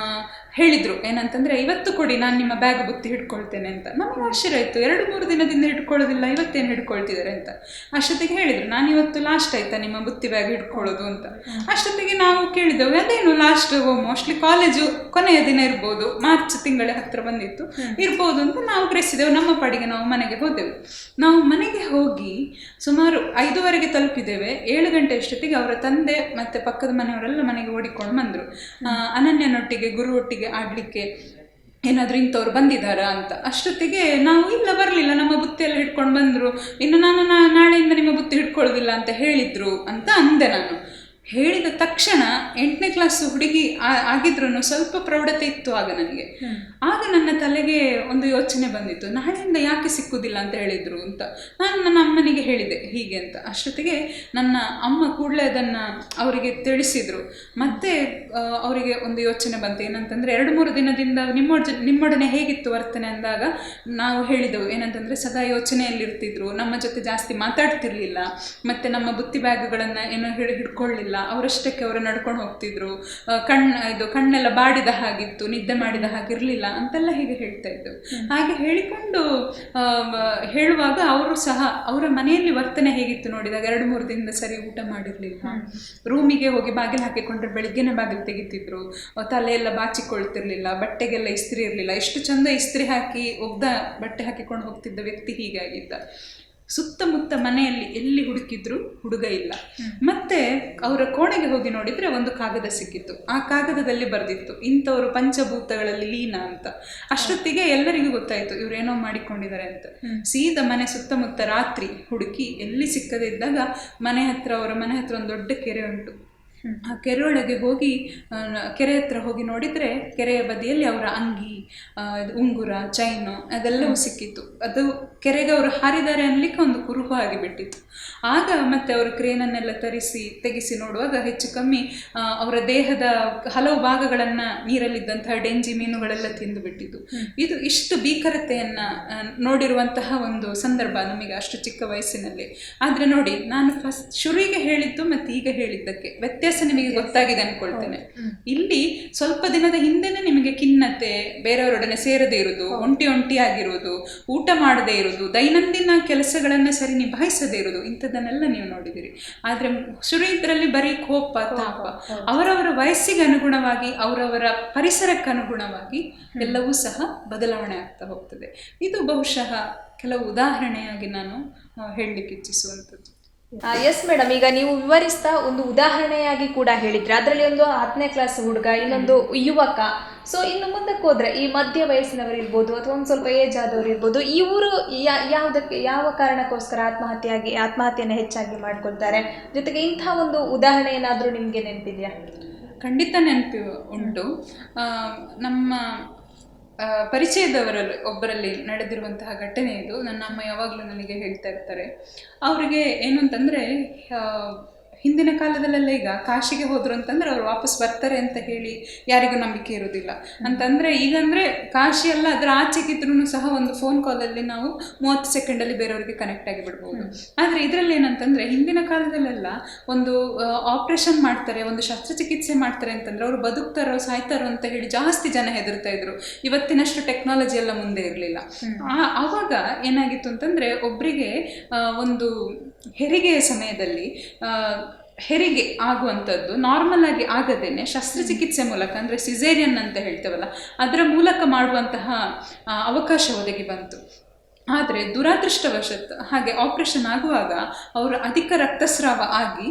ಹೇಳಿದರು ಏನಂತಂದರೆ, ಇವತ್ತು ಕೊಡಿ, ನಾನು ನಿಮ್ಮ ಬ್ಯಾಗ್ ಬುತ್ತಿ ಹಿಡ್ಕೊಳ್ತೇನೆ ಅಂತ. ನಮಗೆ ಆಶ್ಚರ್ಯ ಆಯಿತು, 2-3 ದಿನದಿಂದ ಹಿಡ್ಕೊಳ್ಳೋದಿಲ್ಲ, ಇವತ್ತೇನು ಹಿಡ್ಕೊಳ್ತಿದ್ದಾರೆ ಅಂತ. ಅಷ್ಟೊತ್ತಿಗೆ ಹೇಳಿದರು, ನಾನು ಇವತ್ತು ಲಾಸ್ಟ್ ಆಯಿತಾ ನಿಮ್ಮ ಬುತ್ತಿ ಬ್ಯಾಗ್ ಹಿಡ್ಕೊಳ್ಳೋದು ಅಂತ. ಅಷ್ಟೊತ್ತಿಗೆ ನಾವು ಕೇಳಿದೆವು, ಅದೇನು ಲಾಸ್ಟ್, ಮೋಸ್ಟ್ಲಿ ಕಾಲೇಜು ಕೊನೆಯ ದಿನ ಇರ್ಬೋದು, ಮಾರ್ಚ್ ತಿಂಗಳೇ ಹತ್ತಿರ ಬಂದಿತ್ತು ಇರ್ಬೋದು ಅಂತ ನಾವು ಗ್ರಹಿಸಿದೆವು. ನಮ್ಮ ಪಾಡಿಗೆ ನಾವು ಮನೆಗೆ ಹೋದೆವು. ನಾವು ಮನೆಗೆ ಹೋಗಿ ಸುಮಾರು 5:15 ತಲುಪಿದ್ದೇವೆ. 7 ಗಂಟೆ ಅಷ್ಟೊತ್ತಿಗೆ ಅವರ ತಂದೆ ಮತ್ತು ಪಕ್ಕದ ಮನೆಯವರೆಲ್ಲ ಮನೆಗೆ ಓಡಿಕೊಂಡು ಬಂದರು. ಅನನ್ಯನೊಟ್ಟಿಗೆ ಗುರು ಒಟ್ಟಿಗೆ ಆಡಲಿಕ್ಕೆ ಏನಾದರೂ ಇಂಥವ್ರು ಬಂದಿದ್ದಾರಾ ಅಂತ. ಅಷ್ಟೊತ್ತಿಗೆ ನಾವು ಇಲ್ಲ ಬರಲಿಲ್ಲ, ನಮ್ಮ ಬುತ್ತಿಯೆಲ್ಲ ಹಿಡ್ಕೊಂಡು ಬಂದರು, ಇನ್ನು ನಾನು ನಾಳೆಯಿಂದ ನಿಮ್ಮ ಬುತ್ತಿ ಹಿಡ್ಕೊಳ್ಳೋದಿಲ್ಲ ಅಂತ ಹೇಳಿದ್ರು ಅಂತ ಅಂದೆ ನಾನು. ಹೇಳಿದ ತಕ್ಷಣ 8ನೇ ಕ್ಲಾಸ್ ಹುಡುಗಿ ಆಗಿದ್ರು ಸ್ವಲ್ಪ ಪ್ರೌಢತೆ ಇತ್ತು ಆಗ ನನಗೆ. ಆಗ ನನ್ನ ತಲೆಗೆ ಒಂದು ಯೋಚನೆ ಬಂದಿತ್ತು, ನಾಳೆಯಿಂದ ಯಾಕೆ ಸಿಕ್ಕುದಿಲ್ಲ ಅಂತ ಹೇಳಿದ್ರು ಅಂತ. ನಾನು ನನ್ನ ಅಮ್ಮನಿಗೆ ಹೇಳಿದೆ ಹೀಗೆ ಅಂತ. ಅಷ್ಟೊತ್ತಿಗೆ ನನ್ನ ಅಮ್ಮ ಕೂಡಲೇ ಅದನ್ನು ಅವರಿಗೆ ತಿಳಿಸಿದರು. ಮತ್ತೆ ಅವರಿಗೆ ಒಂದು ಯೋಚನೆ ಬಂತು, ಏನಂತಂದರೆ 2-3 ದಿನದಿಂದ ನಿಮ್ಮೊಡನೆ ಹೇಗಿತ್ತು ವರ್ತನೆ ಅಂದಾಗ ನಾವು ಹೇಳಿದೆವು ಏನಂತಂದರೆ ಸದಾ ಯೋಚನೆಯಲ್ಲಿರ್ತಿದ್ರು, ನಮ್ಮ ಜೊತೆ ಜಾಸ್ತಿ ಮಾತಾಡ್ತಿರ್ಲಿಲ್ಲ, ಮತ್ತು ನಮ್ಮ ಬುತ್ತಿ ಬ್ಯಾಗ್ಗಳನ್ನು ಏನೋ ಹಿಡ್ಕೊಳ್ಳಿಲ್ಲ, ಅವರಷ್ಟಕ್ಕೆ ಅವರು ನಡ್ಕೊಂಡು ಹೋಗ್ತಿದ್ರು, ಕಣ್ಣೆಲ್ಲ ಬಾಡಿದ ಹಾಗಿತ್ತು, ನಿದ್ದೆ ಮಾಡಿದ ಹಾಗಿರಲಿಲ್ಲ ಅಂತೆಲ್ಲ ಹೀಗೆ ಹೇಳ್ತಾ ಇದ್ದೆವು. ಹಾಗೆ ಹೇಳಿಕೊಂಡು ಹೇಳುವಾಗ ಅವರು ಸಹ ಅವರ ಮನೆಯಲ್ಲಿ ವರ್ತನೆ ಹೇಗಿತ್ತು ನೋಡಿದಾಗ 2-3 ದಿನದಿಂದ ಸರಿ ಊಟ ಮಾಡಿರಲಿಲ್ಲ, ರೂಮಿಗೆ ಹೋಗಿ ಬಾಗಿಲು ಹಾಕಿಕೊಂಡ್ರೆ ಬೆಳಿಗ್ಗೆನೇ ಬಾಗಿಲು ತೆಗಿತಿದ್ರು, ತಲೆಯೆಲ್ಲ ಬಾಚಿಕೊಳ್ತಿರ್ಲಿಲ್ಲ, ಬಟ್ಟೆಗೆಲ್ಲ ಇಸ್ತ್ರಿ ಇರಲಿಲ್ಲ, ಎಷ್ಟು ಚಂದ ಇಸ್ತ್ರಿ ಹಾಕಿ ಒಗ್ದ ಬಟ್ಟೆ ಹಾಕಿಕೊಂಡು ಹೋಗ್ತಿದ್ದ ವ್ಯಕ್ತಿ ಹೀಗಾಗಿದ್ದ. ಸುತ್ತಮುತ್ತ ಮನೆಯಲ್ಲಿ ಎಲ್ಲಿ ಹುಡುಕಿದ್ರು ಹುಡುಗ ಇಲ್ಲ. ಮತ್ತೆ ಅವರ ಕೋಣೆಗೆ ಹೋಗಿ ನೋಡಿದ್ರೆ ಒಂದು ಕಾಗದ ಸಿಕ್ಕಿತ್ತು. ಆ ಕಾಗದದಲ್ಲಿ ಬರೆದಿತ್ತು, ಇಂಥವರು ಪಂಚಭೂತಗಳಲ್ಲಿ ಲೀನ ಅಂತ. ಅಷ್ಟೊತ್ತಿಗೆ ಎಲ್ಲರಿಗೂ ಗೊತ್ತಾಯ್ತು ಇವರೇನೋ ಮಾಡಿಕೊಂಡಿದ್ದಾರೆ ಅಂತ. ಸೀದಾ ಮನೆ ಸುತ್ತಮುತ್ತ ರಾತ್ರಿ ಹುಡುಕಿ ಎಲ್ಲಿ ಸಿಕ್ಕದೇ ಇದ್ದಾಗ ಅವರ ಮನೆ ಹತ್ರ ಒಂದು ದೊಡ್ಡ ಕೆರೆ ಉಂಟು. ಆ ಕೆರೆಯೊಳಗೆ ಹೋಗಿ ಕೆರೆ ಹತ್ರ ಹೋಗಿ ನೋಡಿದರೆ ಕೆರೆಯ ಬದಿಯಲ್ಲಿ ಅವರ ಅಂಗಿ, ಉಂಗುರ, ಚೈನು ಅದೆಲ್ಲವೂ ಸಿಕ್ಕಿತ್ತು. ಅದು ಕೆರೆಗೆ ಅವರು ಹಾರಿದ್ದಾರೆ ಅನ್ನಲಿಕ್ಕೆ ಒಂದು ಕುರುಹು ಆಗಿಬಿಟ್ಟಿತ್ತು. ಆಗ ಮತ್ತೆ ಅವರು ಕ್ರೇನನ್ನೆಲ್ಲ ತೆಗೆಸಿ ನೋಡುವಾಗ ಹೆಚ್ಚು ಕಮ್ಮಿ ಅವರ ದೇಹದ ಹಲವು ಭಾಗಗಳನ್ನು ನೀರಲ್ಲಿದ್ದಂತಹ ಡೆಂಜಿ ಮೀನುಗಳೆಲ್ಲ ತಿಂದು ಬಿಟ್ಟಿದ್ದು. ಇದು ಇಷ್ಟು ಭೀಕರತೆಯನ್ನು ನೋಡಿರುವಂತಹ ಒಂದು ಸಂದರ್ಭ ನಮಗೆ ಅಷ್ಟು ಚಿಕ್ಕ ವಯಸ್ಸಿನಲ್ಲಿ. ಆದರೆ ನೋಡಿ, ನಾನು ಶುರುವಿಗೆ ಹೇಳಿದ್ದು ಮತ್ತು ಈಗ ಹೇಳಿದ್ದಕ್ಕೆ ವ್ಯತ್ಯಾಸ ನಿಮಗೆ ಗೊತ್ತಾಗಿದೆ ಅನ್ಕೊಳ್ತೇನೆ. ಇಲ್ಲಿ ಸ್ವಲ್ಪ ದಿನದ ಹಿಂದೆನೆ ನಿಮಗೆ ಖಿನ್ನತೆ, ಬೇರೆಯವರೊಡನೆ ಸೇರದೇ ಇರುವುದು, ಒಂಟಿಯಾಗಿರುವುದು, ಊಟ ಮಾಡದೇ ಇರುವುದು, ದೈನಂದಿನ ಕೆಲಸಗಳನ್ನು ಸರಿ ನಿಭಾಯಿಸದೇ ಇರುವುದು, ಇಂಥದ್ದನ್ನೆಲ್ಲ ನೀವು ನೋಡಿದಿರಿ. ಆದರೆ ಶುರು ಇದರಲ್ಲಿ ಬರೀ ಕೋಪ, ತಾಪ, ಅವರವರ ವಯಸ್ಸಿಗೆ ಅನುಗುಣವಾಗಿ, ಅವರವರ ಪರಿಸರಕ್ಕೆ ಅನುಗುಣವಾಗಿ ಎಲ್ಲವೂ ಸಹ ಬದಲಾವಣೆ ಆಗ್ತಾ ಹೋಗ್ತದೆ. ಇದು ಬಹುಶಃ ಕೆಲವು ಉದಾಹರಣೆಯಾಗಿ ನಾನು ಹೇಳಲಿಕ್ಕೆ ಇಚ್ಛಿಸುವಂಥದ್ದು. ಎಸ್ ಮೇಡಮ್, ಈಗ ನೀವು ವಿವರಿಸ್ತಾ ಒಂದು ಉದಾಹರಣೆಯಾಗಿ ಕೂಡ ಹೇಳಿದ್ರೆ, ಅದರಲ್ಲಿ ಒಂದು 10ನೇ ಕ್ಲಾಸ್ ಹುಡುಗ, ಇನ್ನೊಂದು ಯುವಕ. ಸೊ ಇನ್ನು ಮುಂದಕ್ಕೆ ಹೋದ್ರೆ ಈ ಮಧ್ಯ ವಯಸ್ಸಿನವರು ಇರ್ಬೋದು ಅಥವಾ ಒಂದು ಸ್ವಲ್ಪ ಏಜ್ ಆದವರು ಇರ್ಬೋದು, ಇವರು ಯಾವ ಕಾರಣಕ್ಕೋಸ್ಕರ ಆತ್ಮಹತ್ಯೆಯನ್ನು ಹೆಚ್ಚಾಗಿ ಮಾಡ್ಕೊಳ್ತಾರೆ? ಜೊತೆಗೆ ಇಂಥ ಒಂದು ಉದಾಹರಣೆ ಏನಾದರೂ ನಿಮಗೆ ನೆನಪಿದೆಯಾ? ಖಂಡಿತ ನೆನಪು ಉಂಟು. ನಮ್ಮ ಪರಿಚಯದವರಲ್ಲಿ ಒಬ್ಬರಲ್ಲಿ ನಡೆದಿರುವಂತಹ ಘಟನೆ ಇದು. ನನ್ನ ಅಮ್ಮ ಯಾವಾಗಲೂ ನನಗೆ ಹೇಳ್ತಾ ಇರ್ತಾರೆ. ಅವರಿಗೆ ಏನು ಅಂತಂದರೆ, ಹಿಂದಿನ ಕಾಲದಲ್ಲೆಲ್ಲ ಈಗ ಕಾಶಿಗೆ ಹೋದ್ರು ಅಂತಂದ್ರೆ ಅವ್ರು ವಾಪಸ್ ಬರ್ತಾರೆ ಅಂತ ಹೇಳಿ ಯಾರಿಗೂ ನಂಬಿಕೆ ಇರೋದಿಲ್ಲ. ಅಂತಂದರೆ ಈಗಂದರೆ ಕಾಶಿ ಎಲ್ಲ ಅದರ ಆಚೆಗಿದ್ರೂ ಸಹ ಒಂದು ಫೋನ್ ಕಾಲಲ್ಲಿ ನಾವು 30 ಸೆಕೆಂಡಲ್ಲಿ ಬೇರೆಯವರಿಗೆ ಕನೆಕ್ಟ್ ಆಗಿ ಬಿಡ್ಬೋದು. ಆದರೆ ಇದರಲ್ಲಿ ಏನಂತಂದರೆ, ಹಿಂದಿನ ಕಾಲದಲ್ಲೆಲ್ಲ ಒಂದು ಆಪ್ರೇಷನ್ ಮಾಡ್ತಾರೆ, ಒಂದು ಶಸ್ತ್ರಚಿಕಿತ್ಸೆ ಮಾಡ್ತಾರೆ ಅಂತಂದರೆ ಅವರು ಬದುಕ್ತಾರೋ ಸಾಯ್ತಾರೋ ಅಂತ ಹೇಳಿ ಜಾಸ್ತಿ ಜನ ಹೆದರ್ತಾ ಇದ್ರು. ಇವತ್ತಿನಷ್ಟು ಟೆಕ್ನಾಲಜಿ ಎಲ್ಲ ಮುಂದೆ ಇರಲಿಲ್ಲ. ಆವಾಗ ಏನಾಗಿತ್ತು ಅಂತಂದರೆ, ಒಬ್ಬರಿಗೆ ಒಂದು ಹೆರಿಗೆಯ ಸಮಯದಲ್ಲಿ ಹೆರಿಗೆ ಆಗುವಂಥದ್ದು ನಾರ್ಮಲ್ ಆಗಿ ಆಗದೇನೆ ಶಸ್ತ್ರಚಿಕಿತ್ಸೆ ಮೂಲಕ, ಅಂದರೆ ಸಿಸೇರಿಯನ್ ಅಂತ ಹೇಳ್ತೇವಲ್ಲ, ಅದರ ಮೂಲಕ ಮಾಡುವಂತಹ ಅವಕಾಶ ಒದಗಿ ಬಂತು. ಆದರೆ ದುರಾದೃಷ್ಟವಶತ್ ಹಾಗೆ ಆಪರೇಷನ್ ಆಗುವಾಗ ಅವರು ಅಧಿಕ ರಕ್ತಸ್ರಾವ ಆಗಿ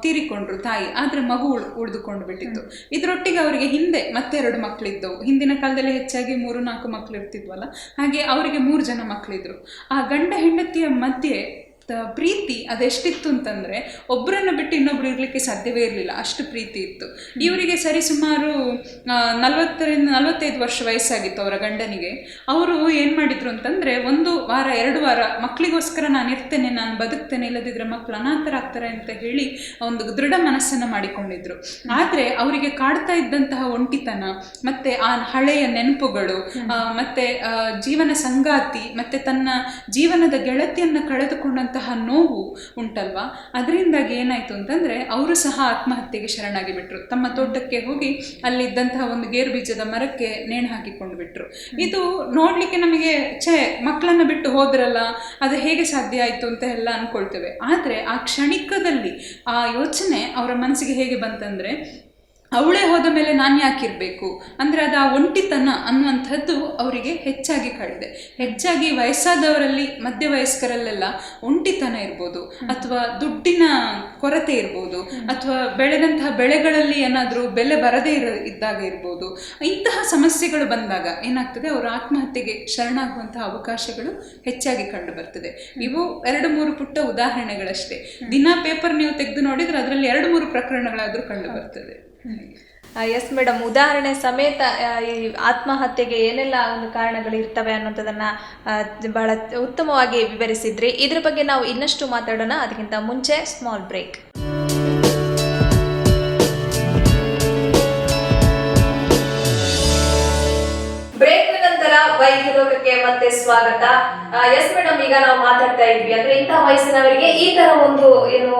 ತೀರಿಕೊಂಡ್ರು ತಾಯಿ. ಆದರೆ ಮಗು ಉಳಿದುಕೊಂಡು ಬಿಟ್ಟಿತ್ತು. ಇದರೊಟ್ಟಿಗೆ ಅವರಿಗೆ ಹಿಂದೆ ಮತ್ತೆ 2 ಮಕ್ಕಳಿದ್ದವು. ಹಿಂದಿನ ಕಾಲದಲ್ಲಿ ಹೆಚ್ಚಾಗಿ 3-4 ಮಕ್ಕಳು ಇರ್ತಿದ್ವಲ್ಲ, ಹಾಗೆ ಅವರಿಗೆ 3 ಜನ ಮಕ್ಕಳಿದ್ರು. ಆ ಗಂಡ ಹೆಂಡತಿಯ ಮಧ್ಯೆ ಪ್ರೀತಿ ಅದೆಷ್ಟಿತ್ತು ಅಂತಂದರೆ, ಒಬ್ಬರನ್ನು ಬಿಟ್ಟು ಇನ್ನೊಬ್ರು ಇರಲಿಕ್ಕೆ ಸಾಧ್ಯವೇ ಇರಲಿಲ್ಲ, ಅಷ್ಟು ಪ್ರೀತಿ ಇತ್ತು. ಇವರಿಗೆ ಸರಿಸುಮಾರು 40-45 ವರ್ಷ ವಯಸ್ಸಾಗಿತ್ತು ಅವರ ಗಂಡನಿಗೆ. ಅವರು ಏನು ಮಾಡಿದ್ರು ಅಂತಂದರೆ, 1 ವಾರ 2 ವಾರ ಮಕ್ಕಳಿಗೋಸ್ಕರ ನಾನು ಇರ್ತೇನೆ, ನಾನು ಬದುಕ್ತೇನೆ, ಇಲ್ಲದಿದ್ದರೆ ಮಕ್ಕಳು ಅನಾಥರಾಗ್ತಾರೆ ಅಂತ ಹೇಳಿ ಒಂದು ದೃಢ ಮನಸ್ಸನ್ನು ಮಾಡಿಕೊಂಡಿದ್ರು. ಆದರೆ ಅವರಿಗೆ ಕಾಡ್ತಾ ಇದ್ದಂತಹ ಒಂಟಿತನ, ಮತ್ತು ಆ ಹಳೆಯ ನೆನಪುಗಳು, ಮತ್ತು ಜೀವನ ಸಂಗಾತಿ, ಮತ್ತು ತನ್ನ ಜೀವನದ ಗೆಳತಿಯನ್ನು ಕಳೆದುಕೊಂಡಂತಹ ನೋವು ಉಂಟಲ್ವಾ, ಅದರಿಂದಾಗಿ ಏನಾಯಿತು ಅಂತಂದರೆ ಅವರು ಸಹ ಆತ್ಮಹತ್ಯೆಗೆ ಶರಣಾಗಿ ಬಿಟ್ರು. ತಮ್ಮ ತೋಟಕ್ಕೆ ಹೋಗಿ ಅಲ್ಲಿದ್ದಂತಹ ಒಂದು ಗೇರು ಬೀಜದ ಮರಕ್ಕೆ ನೇಣು ಹಾಕಿಕೊಂಡು ಬಿಟ್ರು. ಇದು ನೋಡಲಿಕ್ಕೆ ನಮಗೆ ಮಕ್ಕಳನ್ನು ಬಿಟ್ಟು ಹೋದ್ರಲ್ಲ, ಅದು ಹೇಗೆ ಸಾಧ್ಯ ಆಯಿತು ಅಂತ ಎಲ್ಲ ಅಂದ್ಕೊಳ್ತೇವೆ. ಆದರೆ ಆ ಕ್ಷಣಿಕದಲ್ಲಿ ಆ ಯೋಚನೆ ಅವರ ಮನಸ್ಸಿಗೆ ಹೇಗೆ ಬಂತಂದರೆ, ಅವಳೇ ಹೋದ ಮೇಲೆ ನಾನು ಯಾಕಿರಬೇಕು ಅಂದರೆ ಅದು ಆ ಒಂಟಿತನ ಅನ್ನುವಂಥದ್ದು ಅವರಿಗೆ ಹೆಚ್ಚಾಗಿ ಕಾಡಿದೆ. ಹೆಚ್ಚಾಗಿ ವಯಸ್ಸಾದವರಲ್ಲಿ, ಮಧ್ಯವಯಸ್ಕರಲ್ಲೆಲ್ಲ ಒಂಟಿತನ ಇರ್ಬೋದು, ಅಥವಾ ದುಡ್ಡಿನ ಕೊರತೆ ಇರ್ಬೋದು, ಅಥವಾ ಬೆಳೆದಂತಹ ಬೆಳೆಗಳಲ್ಲಿ ಏನಾದರೂ ಬೆಲೆ ಬರದೇ ಇದ್ದಾಗ ಇರ್ಬೋದು. ಇಂತಹ ಸಮಸ್ಯೆಗಳು ಬಂದಾಗ ಏನಾಗ್ತದೆ, ಅವರು ಆತ್ಮಹತ್ಯೆಗೆ ಶರಣಾಗುವಂತಹ ಅವಕಾಶಗಳು ಹೆಚ್ಚಾಗಿ ಕಂಡು ಬರ್ತದೆ. ಇವು 2-3 ಪುಟ್ಟ ಉದಾಹರಣೆಗಳಷ್ಟೇ. ದಿನ ಪೇಪರ್ ನೀವು ತೆಗೆದು ನೋಡಿದ್ರೆ ಅದರಲ್ಲಿ 2-3 ಪ್ರಕರಣಗಳಾದರೂ ಕಂಡು ಬರ್ತದೆ. ಎಸ್ ಮೇಡಮ್, ಉದಾಹರಣೆ ಸಮೇತ ಈ ಆತ್ಮಹತ್ಯೆಗೆ ಏನೆಲ್ಲ ಒಂದು ಕಾರಣಗಳು ಇರ್ತವೆ ಅನ್ನೋಂಥದ್ದನ್ನ ಬಹಳ ಉತ್ತಮವಾಗಿ ವಿವರಿಸಿದ್ರಿ. ಇದ್ರ ಬಗ್ಗೆ ನಾವು ಇನ್ನಷ್ಟು ಮಾತಾಡೋಣ. ಅದಕ್ಕಿಂತ ಮುಂಚೆ ಸ್ಮಾಲ್ ಬ್ರೇಕ್. ಬ್ರೇಕ್ನ ನಂತರ ವೈದ್ಯ ಲೋಕಕ್ಕೆ ಮತ್ತೆ ಸ್ವಾಗತ. ಎಸ್ ಮೇಡಮ್, ಈಗ ನಾವು ಮಾತಾಡ್ತಾ ಇದ್ವಿ ಅಂದ್ರೆ ಇಂತಹ ವಯಸ್ಸಿನವರಿಗೆ ಈ ತರ ಒಂದು ಏನು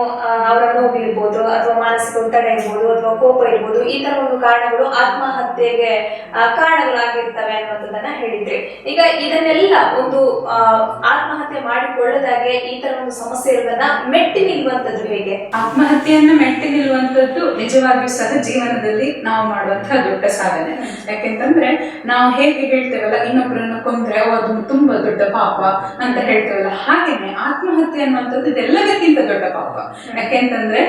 ಅವರ ನೋವು ಇರ್ಬೋದು, ಅಥವಾ ಮಾನಸಿಕ ಒತ್ತಡ ಇರ್ಬೋದು, ಅಥವಾ ಕೋಪ ಇರ್ಬೋದು, ಈ ತರ ಒಂದು ಕಾರಣಗಳು ಆತ್ಮಹತ್ಯೆಗೆ ಕಾರಣಗಳಾಗಿರ್ತವೆ ಅನ್ನೋದನ್ನ ಹೇಳಿದ್ರಿ. ಈಗ ಇದನ್ನೆಲ್ಲ ಒಂದು ಆತ್ಮಹತ್ಯೆ ಮಾಡಿಕೊಳ್ಳದಾಗೆ ಈ ತರ ಒಂದು ಸಮಸ್ಯೆ ಇರೋದನ್ನ ಮೆಟ್ಟಿ ನಿಲ್ಲುವಂಥದ್ದು ಹೇಗೆ? ಆತ್ಮಹತ್ಯೆಯನ್ನ ಮೆಟ್ಟಿ ನಿಲ್ಲುವಂಥದ್ದು ನಿಜವಾಗಿಯೂ ಸಹ ಜೀವನದಲ್ಲಿ ನಾವು ಮಾಡುವಂತಹ ದೊಡ್ಡ ಸಾಧನೆ. ಯಾಕೆಂತಂದ್ರೆ ನಾವು ಹೇಗೆ ಹೇಳ್ತೇವಲ್ಲ, ಇನ್ನೊಬ್ಬರನ್ನು ಕೊಂದ್ರೆ ಅದು ತುಂಬಾ ದೊಡ್ಡ ಪಾಪ ಅಂತ ಹೇಳ್ತೇವಲ್ಲ, ಹಾಗೇನೆ ಆತ್ಮಹತ್ಯೆ ಅನ್ನುವಂಥದ್ದು ಇದೆಲ್ಲದಕ್ಕಿಂತ ದೊಡ್ಡ ಪಾಪ. ಯಾಕೆಂತಂದ್ರೆ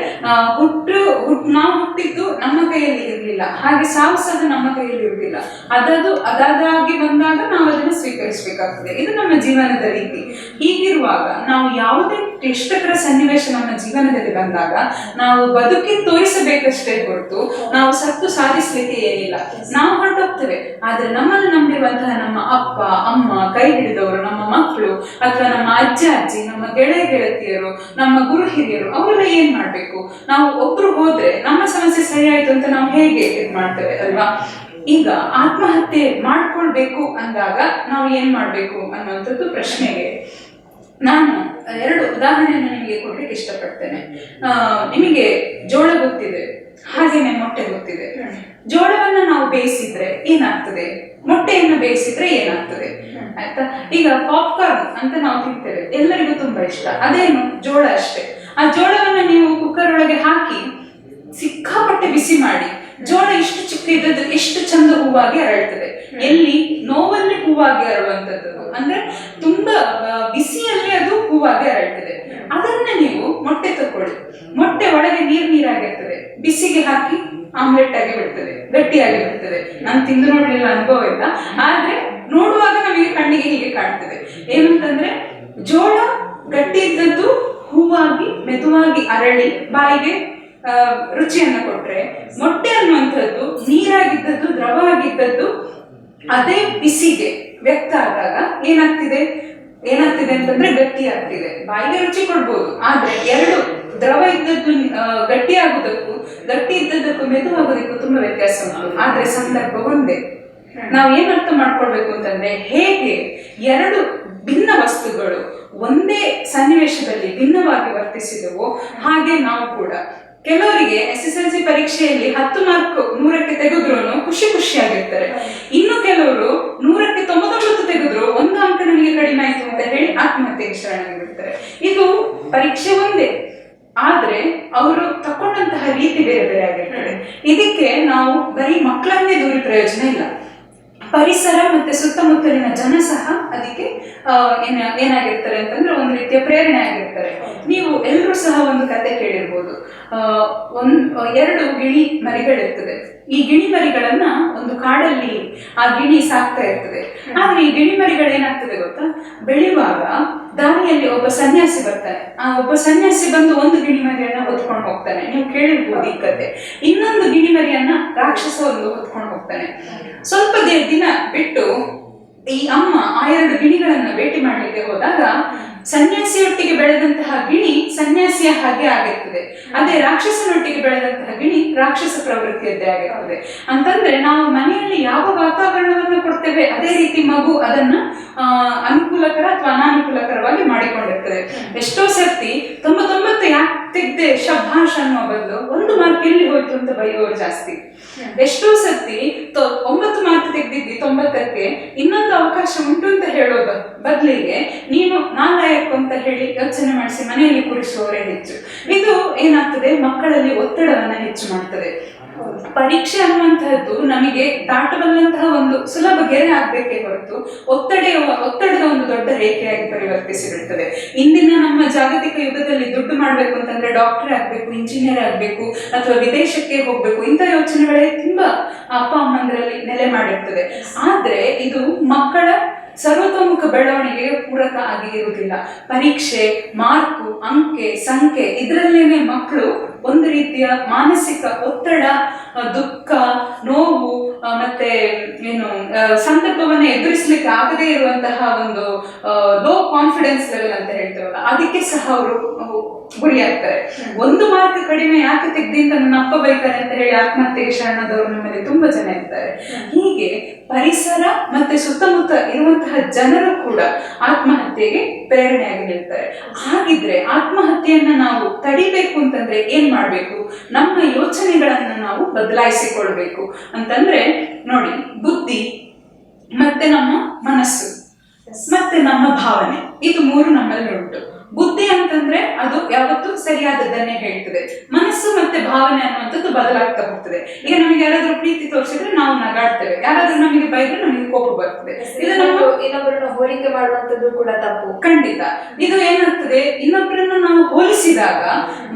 ನಾವು ಹುಟ್ಟಿದ್ದು ನಮ್ಮ ಕೈಯಲ್ಲಿ ಇರಲಿಲ್ಲ, ಹಾಗೆ ಸಾವು ಸಹ ನಮ್ಮ ಕೈಯಲ್ಲಿ ಇರುವುದಿಲ್ಲ. ಅದಾಗಿ ಬಂದಾಗ ನಾವು ಅದನ್ನು ಸ್ವೀಕರಿಸಬೇಕಾಗ್ತದೆ. ಇದು ನಮ್ಮ ಜೀವನದ ರೀತಿ. ಹೀಗಿರುವಾಗ ನಾವು ಯಾವುದೇ ಕ್ಲಿಷ್ಟಕರ ಸನ್ನಿವೇಶ ನಮ್ಮ ಜೀವನದಲ್ಲಿ ಬಂದಾಗ ನಾವು ಬದುಕಿ ತೋರಿಸಬೇಕಷ್ಟೇ ಹೊರತು ನಾವು ಸತ್ತು ಸಾಧಿಸ್ಲಿಕ್ಕೆ ಏನಿಲ್ಲ. ನಾವು ಹೊರಟೋಗ್ತೇವೆ, ಆದ್ರೆ ನಮ್ಮನ್ನು ನಂಬಿರುವಂತಹ ನಮ್ಮ ಅಪ್ಪ ಅಮ್ಮ, ಕೈ ಹಿಡಿದವರು, ನಮ್ಮ ಮಕ್ಕಳು, ಅಥವಾ ನಮ್ಮ ಅಜ್ಜ ಅಜ್ಜಿ, ನಮ್ಮ ಗೆಳತಿಯರು, ನಮ್ಮ ಗುರು ಹಿರಿಯರು, ಅವರೆಲ್ಲ ಏನ್ ಮಾಡ್ಬೇಕು? ನಾವು ಒಬ್ರು ಹೋದ್ರೆ ನಮ್ಮ ಸಮಸ್ಯೆ ಸರಿಯಾಯ್ತು ಅಂತ ನಾವು ಹೇಗೆ ಇದು ಮಾಡ್ತೇವೆ ಅಲ್ವಾ? ಈಗ ಆತ್ಮಹತ್ಯೆ ಮಾಡ್ಕೊಳ್ಬೇಕು ಅಂದಾಗ ನಾವು ಏನ್ ಮಾಡ್ಬೇಕು ಅನ್ನುವಂಥದ್ದು ಪ್ರಶ್ನೆಗೆ ನಾನು 2 ಉದಾಹರಣೆಯನ್ನು ನಿಮಗೆ ಕೊಡ್ಲಿಕ್ಕೆ ಇಷ್ಟಪಡ್ತೇನೆ. ನಿಮಗೆ ಜೋಳ ಗೊತ್ತಿದೆ, ಹಾಗೇನೆ ಮೊಟ್ಟೆ ಗೊತ್ತಿದೆ. ಜೋಳವನ್ನ ನಾವು ಬೇಯಿಸಿದ್ರೆ ಏನಾಗ್ತದೆ, ಮೊಟ್ಟೆಯನ್ನು ಬೇಯಿಸಿದ್ರೆ ಏನಾಗ್ತದೆ, ಆಯ್ತಾ? ಈಗ ಪಾಪ್ಕಾರ್ನ್ ಅಂತ ನಾವು ತಿಂತೇವೆ, ಎಲ್ಲರಿಗೂ ತುಂಬಾ ಇಷ್ಟ. ಅದೇನು ಜೋಳ ಅಷ್ಟೇ. ಆ ಜೋಳವನ್ನ ನೀವು ಕುಕ್ಕರ್ ಒಳಗೆ ಹಾಕಿ ಸಿಕ್ಕಾಪಟ್ಟೆ ಬಿಸಿ ಮಾಡಿ, ಜೋಳ ಇಷ್ಟು ಚಿಕ್ಕ ಇದ್ದದ್ದು ಎಷ್ಟು ಚಂದ ಹೂವಾಗಿ ಅರಳ್ತದೆ. ಎಲ್ಲಿ ನೋವಲ್ಲಿ ಹೂವಾಗಿ ಅರಳುವಂಥದ್ದು, ಅಂದ್ರೆ ತುಂಬಾ ಬಿಸಿಯಲ್ಲಿ ಅದು ಹೂವಾಗಿ ಅರಳ್ತದೆ. ಅದನ್ನ ನೀವು ಮೊಟ್ಟೆ ತಕೊಳ್ಳಿ, ಮೊಟ್ಟೆ ಒಳಗೆ ನೀರಾಗಿರ್ತದೆ, ಬಿಸಿಗೆ ಹಾಕಿ ಆಮ್ಲೆಟ್ ಆಗಿ ಬಿಡ್ತದೆ, ಗಟ್ಟಿಯಾಗಿ ಬಿಡ್ತದೆ. ನಾನು ತಿಂದು ನೋಡ್ಲಿಲ್ಲ, ಅನುಭವ ಇಲ್ಲ, ಆದ್ರೆ ನೋಡುವಾಗ ನಮಗೆ ಕಣ್ಣಿಗೆ ಹೀಗೆ ಕಾಣ್ತದೆ. ಏನಂತಂದ್ರೆ ಜೋಳ ಗಟ್ಟಿ ಇದ್ದದ್ದು ಹೂವಾಗಿ ಮೆದುವಾಗಿ ಅರಳಿ ಬಾಯಿಗೆ ರುಚಿಯನ್ನ ಕೊಟ್ರೆ, ಮೊಟ್ಟೆ ಅನ್ನುವಂಥದ್ದು ನೀರಾಗಿದ್ದದ್ದು, ದ್ರವ ಆಗಿದ್ದದ್ದು ಅದೇ ಬಿಸಿಗೆ ವ್ಯಕ್ತ ಆದಾಗ ಏನಾಗ್ತಿದೆ ಅಂತಂದ್ರೆ ಗಟ್ಟಿ ಆಗ್ತಿದೆ. ಬಾಯಿಗೆ ರುಚಿ ಕೊಡ್ಬೋದು, ಆದ್ರೆ 2 ದ್ರವ ಇದ್ದದ್ದು ಗಟ್ಟಿ ಆಗುದಕ್ಕೂ ಗಟ್ಟಿ ಇದ್ದದ್ದಕ್ಕೂ ಮೆದುವಾಗೋದಕ್ಕೂ ತುಂಬಾ ವ್ಯತ್ಯಾಸ ಉಂಟು. ಆದ್ರೆ ಸಂದರ್ಭ ಒಂದೇ. ನಾವು ಏನ್ ಅರ್ಥ ಮಾಡ್ಕೊಳ್ಬೇಕು ಅಂತಂದ್ರೆ, ಹೇಗೆ 2 ಭಿನ್ನ ವಸ್ತುಗಳು ಒಂದೇ ಸನ್ನಿವೇಶದಲ್ಲಿ ಭಿನ್ನವಾಗಿ ವರ್ತಿಸಿದವೋ ಹಾಗೆ ನಾವು ಕೂಡ. ಕೆಲವರಿಗೆ SSLC ಪರೀಕ್ಷೆಯಲ್ಲಿ 10 ಮಾರ್ಕ್ 100ಕ್ಕೆ ತೆಗೆದ್ರು ಖುಷಿಯಾಗಿರ್ತಾರೆ. ಇನ್ನು ಕೆಲವರು 100ಕ್ಕೆ 99 ತೆಗೆದ್ರು 1 ಅಂಕ ನನಗೆ ಕಡಿಮೆ ಆಯ್ತು ಅಂತ ಹೇಳಿ ಆತ್ಮಹತ್ಯೆಗೆ ಶರಣಾಗಿರ್ತಾರೆ. ಇದು ಪರೀಕ್ಷೆ ಒಂದೇ, ಆದ್ರೆ ಅವರು ತಕೊಂಡಂತಹ ರೀತಿ ಬೇರೆ ಬೇರೆ ಆಗಿರ್ತದೆ. ಇದಕ್ಕೆ ನಾವು ಬರೀ ಮಕ್ಕಳನ್ನೇ ದೂರಿ ಪ್ರಯೋಜನ ಇಲ್ಲ, ಪರಿಸರ ಮತ್ತೆ ಸುತ್ತಮುತ್ತಲಿನ ಜನ ಸಹ ಅದಕ್ಕೆ ಏನಾಗಿರ್ತಾರೆ ಅಂತಂದ್ರೆ ಒಂದು ರೀತಿಯ ಪ್ರೇರಣೆ ಆಗಿರ್ತಾರೆ. ನೀವು ಎಲ್ಲರೂ ಸಹ ಒಂದು ಕತೆ ಕೇಳಿರ್ಬೋದು. 2 ಗಿಣಿ ಮರಿಗಳಿರ್ತದೆ. ಈ ಗಿಣಿ ಮರಿಗಳನ್ನ ಒಂದು ಕಾಡಲ್ಲಿ ಆ ಗಿಣಿ ಸಾಕ್ತಾ ಇರ್ತದೆ. ಆದ್ರೆ ಈ ಗಿಣಿ ಮರಿಗಳು ಏನಾಗ್ತದೆ ಗೊತ್ತಾ, ಬೆಳೆಯುವಾಗ ದಾರಿಯಲ್ಲಿ ಒಬ್ಬ ಸನ್ಯಾಸಿ ಬರ್ತಾನೆ. ಆ ಒಬ್ಬ ಸನ್ಯಾಸಿ ಬಂದು ಒಂದು ಗಿಣಿ ಮರಿಯನ್ನ ಹೊತ್ಕೊಂಡು ಹೋಗ್ತಾನೆ, ನೀವು ಕೇಳಿರ್ಬೋದು ಈ ಕತೆ. ಇನ್ನೊಂದು ಗಿಣಿ ಮರಿಯನ್ನ ರಾಕ್ಷಸ ಒಂದು ಹೊತ್ಕೊಂಡು ಹೋಗ್ತಾನೆ. ಸ್ವಲ್ಪ ದಿನ ಬಿಟ್ಟು ಈ ಅಮ್ಮ ಆ 2 ಗಿಣಿಗಳನ್ನ ಭೇಟಿ ಮಾಡ್ಲಿಕ್ಕೆ ಹೋದಾಗ ಸನ್ಯಾಸಿಯೊಟ್ಟಿಗೆ ಬೆಳೆದಂತಹ ಗಿಣಿ ಸನ್ಯಾಸಿಯ ಹಾಗೆ ಆಗಿರ್ತದೆ, ಅದೇ ರಾಕ್ಷಸನೊಟ್ಟಿಗೆ ಬೆಳೆದಂತಹ ಗಿಣಿ ರಾಕ್ಷಸ ಪ್ರವೃತ್ತಿಯದ್ದೇ ಆಗಿರ್ತದೆ. ಅಂತಂದ್ರೆ ನಾವು ಮನೆಯಲ್ಲಿ ಯಾವ ವಾತಾವರಣವನ್ನು ಕೊಡ್ತೇವೆ ಅದೇ ರೀತಿ ಮಗು ಅದನ್ನ ಅನುಕೂಲಕರ ಅಥವಾ ಅನಾನುಕೂಲಕರವಾಗಿ ಮಾಡಿಕೊಂಡಿರ್ತದೆ. ಎಷ್ಟೋ ಸರ್ತಿ 99 ಯಾಕೆ ತೆಗ್ದೆ ಶಭಾಷ್ ಅನ್ನೋ ಬದಲು 1 ಮಾರ್ಕ್ ಎಲ್ಲಿ ಹೋಯ್ತು ಅಂತ ಬೈಯೋರು ಜಾಸ್ತಿ. ಎಷ್ಟೋ ಸರ್ತಿ 9 ಮಾರ್ಕ್ ತೆಗ್ದಿದ್ದಿ 90ಕ್ಕೆ ಇನ್ನೊಂದು ಅವಕಾಶ ಉಂಟು ಅಂತ ಹೇಳೋದು ಬದಲಿಗೆ ನೀನು ನಾಲಾಯಕ್ ಅಂತ ಹೇಳಿ ಯೋಚನೆ ಮಾಡಿಸಿ ಮನೆಯಲ್ಲಿ ಕೂರಿಸುವವರೇ ಹೆಚ್ಚು. ಇದು ಏನಾಗ್ತದೆ, ಮಕ್ಕಳಲ್ಲಿ ಒತ್ತಡವನ್ನ ಹೆಚ್ಚು ಮಾಡ್ತದೆ. ಪರೀಕ್ಷೆ ಅನ್ನುವಂತಹದ್ದು ನಮಗೆ ದಾಟಬಲ್ಲಂತಹ ಒಂದು ಸುಲಭ ಗೆರೆ ಆಗ್ಬೇಕೇ ಹೊರತು ಒತ್ತಡದ ಒಂದು ದೊಡ್ಡ ರೇಖೆಯಾಗಿ ಪರಿವರ್ತಿಸಿಬಿಡ್ತದೆ. ಇಂದಿನ ನಮ್ಮ ಜಾಗತಿಕ ಯುಗದಲ್ಲಿ ದುಡ್ಡು ಮಾಡ್ಬೇಕು ಅಂತಂದ್ರೆ ಡಾಕ್ಟರ್ ಆಗ್ಬೇಕು, ಇಂಜಿನಿಯರ್ ಆಗ್ಬೇಕು, ಅಥವಾ ವಿದೇಶಕ್ಕೆ ಹೋಗ್ಬೇಕು, ಇಂಥ ಯೋಚನೆಗಳೇ ತುಂಬಾ ಅಪ್ಪ ಅಮ್ಮಂದರಲ್ಲಿ ನೆಲೆ ಮಾಡಿರ್ತದೆ. ಆದ್ರೆ ಇದು ಮಕ್ಕಳ ಸರ್ವತೋಮುಖ ಬೆಳವಣಿಗೆಗೆ ಪೂರಕ ಆಗಿ ಇರುವುದಿಲ್ಲ. ಪರೀಕ್ಷೆ, ಮಾರ್ಕು, ಅಂಕೆ, ಸಂಖ್ಯೆ ಇದರಲ್ಲೇನೆ ಮಕ್ಕಳು ಒಂದು ರೀತಿಯ ಮಾನಸಿಕ ಒತ್ತಡ, ದುಃಖ, ನೋವು ಮತ್ತೆ ಸಂದರ್ಭವನ್ನ ಎದುರಿಸಲಿಕ್ಕೆ ಆಗದೇ ಇರುವಂತಹ ಒಂದು ಲೋ ಕಾನ್ಫಿಡೆನ್ಸ್ ಲೆವೆಲ್ ಅಂತ ಹೇಳ್ತೇವಲ್ಲ, ಅದಕ್ಕೆ ಸಹ ಅವರು ಗುರಿಯಾಗ್ತಾರೆ. ಒಂದು ಮಾರ್ಕ್ ಕಡಿಮೆ ಯಾಕೆ ತೆಗ್ದಿಂದ ನನ್ನ ಅಪ್ಪ ಬೈತಾರೆ ಅಂತ ಹೇಳಿ ಆತ್ಮಹತ್ಯೆಗೆ ಶರಣದವರು ನಮ್ಮಲ್ಲಿ ತುಂಬಾ ಜನ ಇರ್ತಾರೆ. ಹೀಗೆ ಪರಿಸರ ಮತ್ತೆ ಸುತ್ತಮುತ್ತ ಇರುವಂತಹ ಜನರು ಕೂಡ ಆತ್ಮಹತ್ಯೆಗೆ ಪ್ರೇರಣೆಯಾಗಿ ನಿಲ್ತಾರೆ. ಹಾಗಿದ್ರೆ ಆತ್ಮಹತ್ಯೆಯನ್ನ ನಾವು ತಡಿಬೇಕು ಅಂತಂದ್ರೆ ಏನ್ ಮಾಡ್ಬೇಕು? ನಮ್ಮ ಯೋಚನೆಗಳನ್ನ ನಾವು ಬದಲಾಯಿಸಿಕೊಳ್ಬೇಕು. ಅಂತಂದ್ರೆ ನೋಡಿ, ಬುದ್ಧಿ ಮತ್ತೆ ನಮ್ಮ ಮನಸ್ಸು ಮತ್ತೆ ನಮ್ಮ ಭಾವನೆ, ಇದು ಮೂರು ನಮ್ಮಲ್ಲಿ ಉಂಟು. ಬುದ್ಧಿ ಅಂತಂದ್ರೆ ಅದು ಯಾವತ್ತೂ ಸರಿಯಾದದ್ದನ್ನೇ ಹೇಳ್ತದೆ. ಮನಸ್ಸು ಮತ್ತೆ ಭಾವನೆ ಅನ್ನುವಂಥದ್ದು ಬದಲಾಗ್ತಾ ಹೋಗ್ತದೆ. ಈಗ ನಮಗೆ ಯಾರಾದ್ರೂ ಪ್ರೀತಿ ತೋರಿಸಿದ್ರೆ ನಾವು ನಗಾಡ್ತೇವೆ, ಯಾರಾದ್ರೂ ನಮಗೆ ಬೈದ್ರೆ ನಮಗೆ ಕೋಪ ಬರ್ತದೆ. ಇದು ನಮ್ಮ ಇನ್ನೊಬ್ಬರನ್ನ ಹೋಲಿಕೆ ಮಾಡುವಂತದ್ದು ಕೂಡ ತಪ್ಪು. ಖಂಡಿತ. ಇದು ಏನಾಗ್ತದೆ, ಇನ್ನೊಬ್ಬರನ್ನ ನಾವು ಹೋಲಿಸಿದಾಗ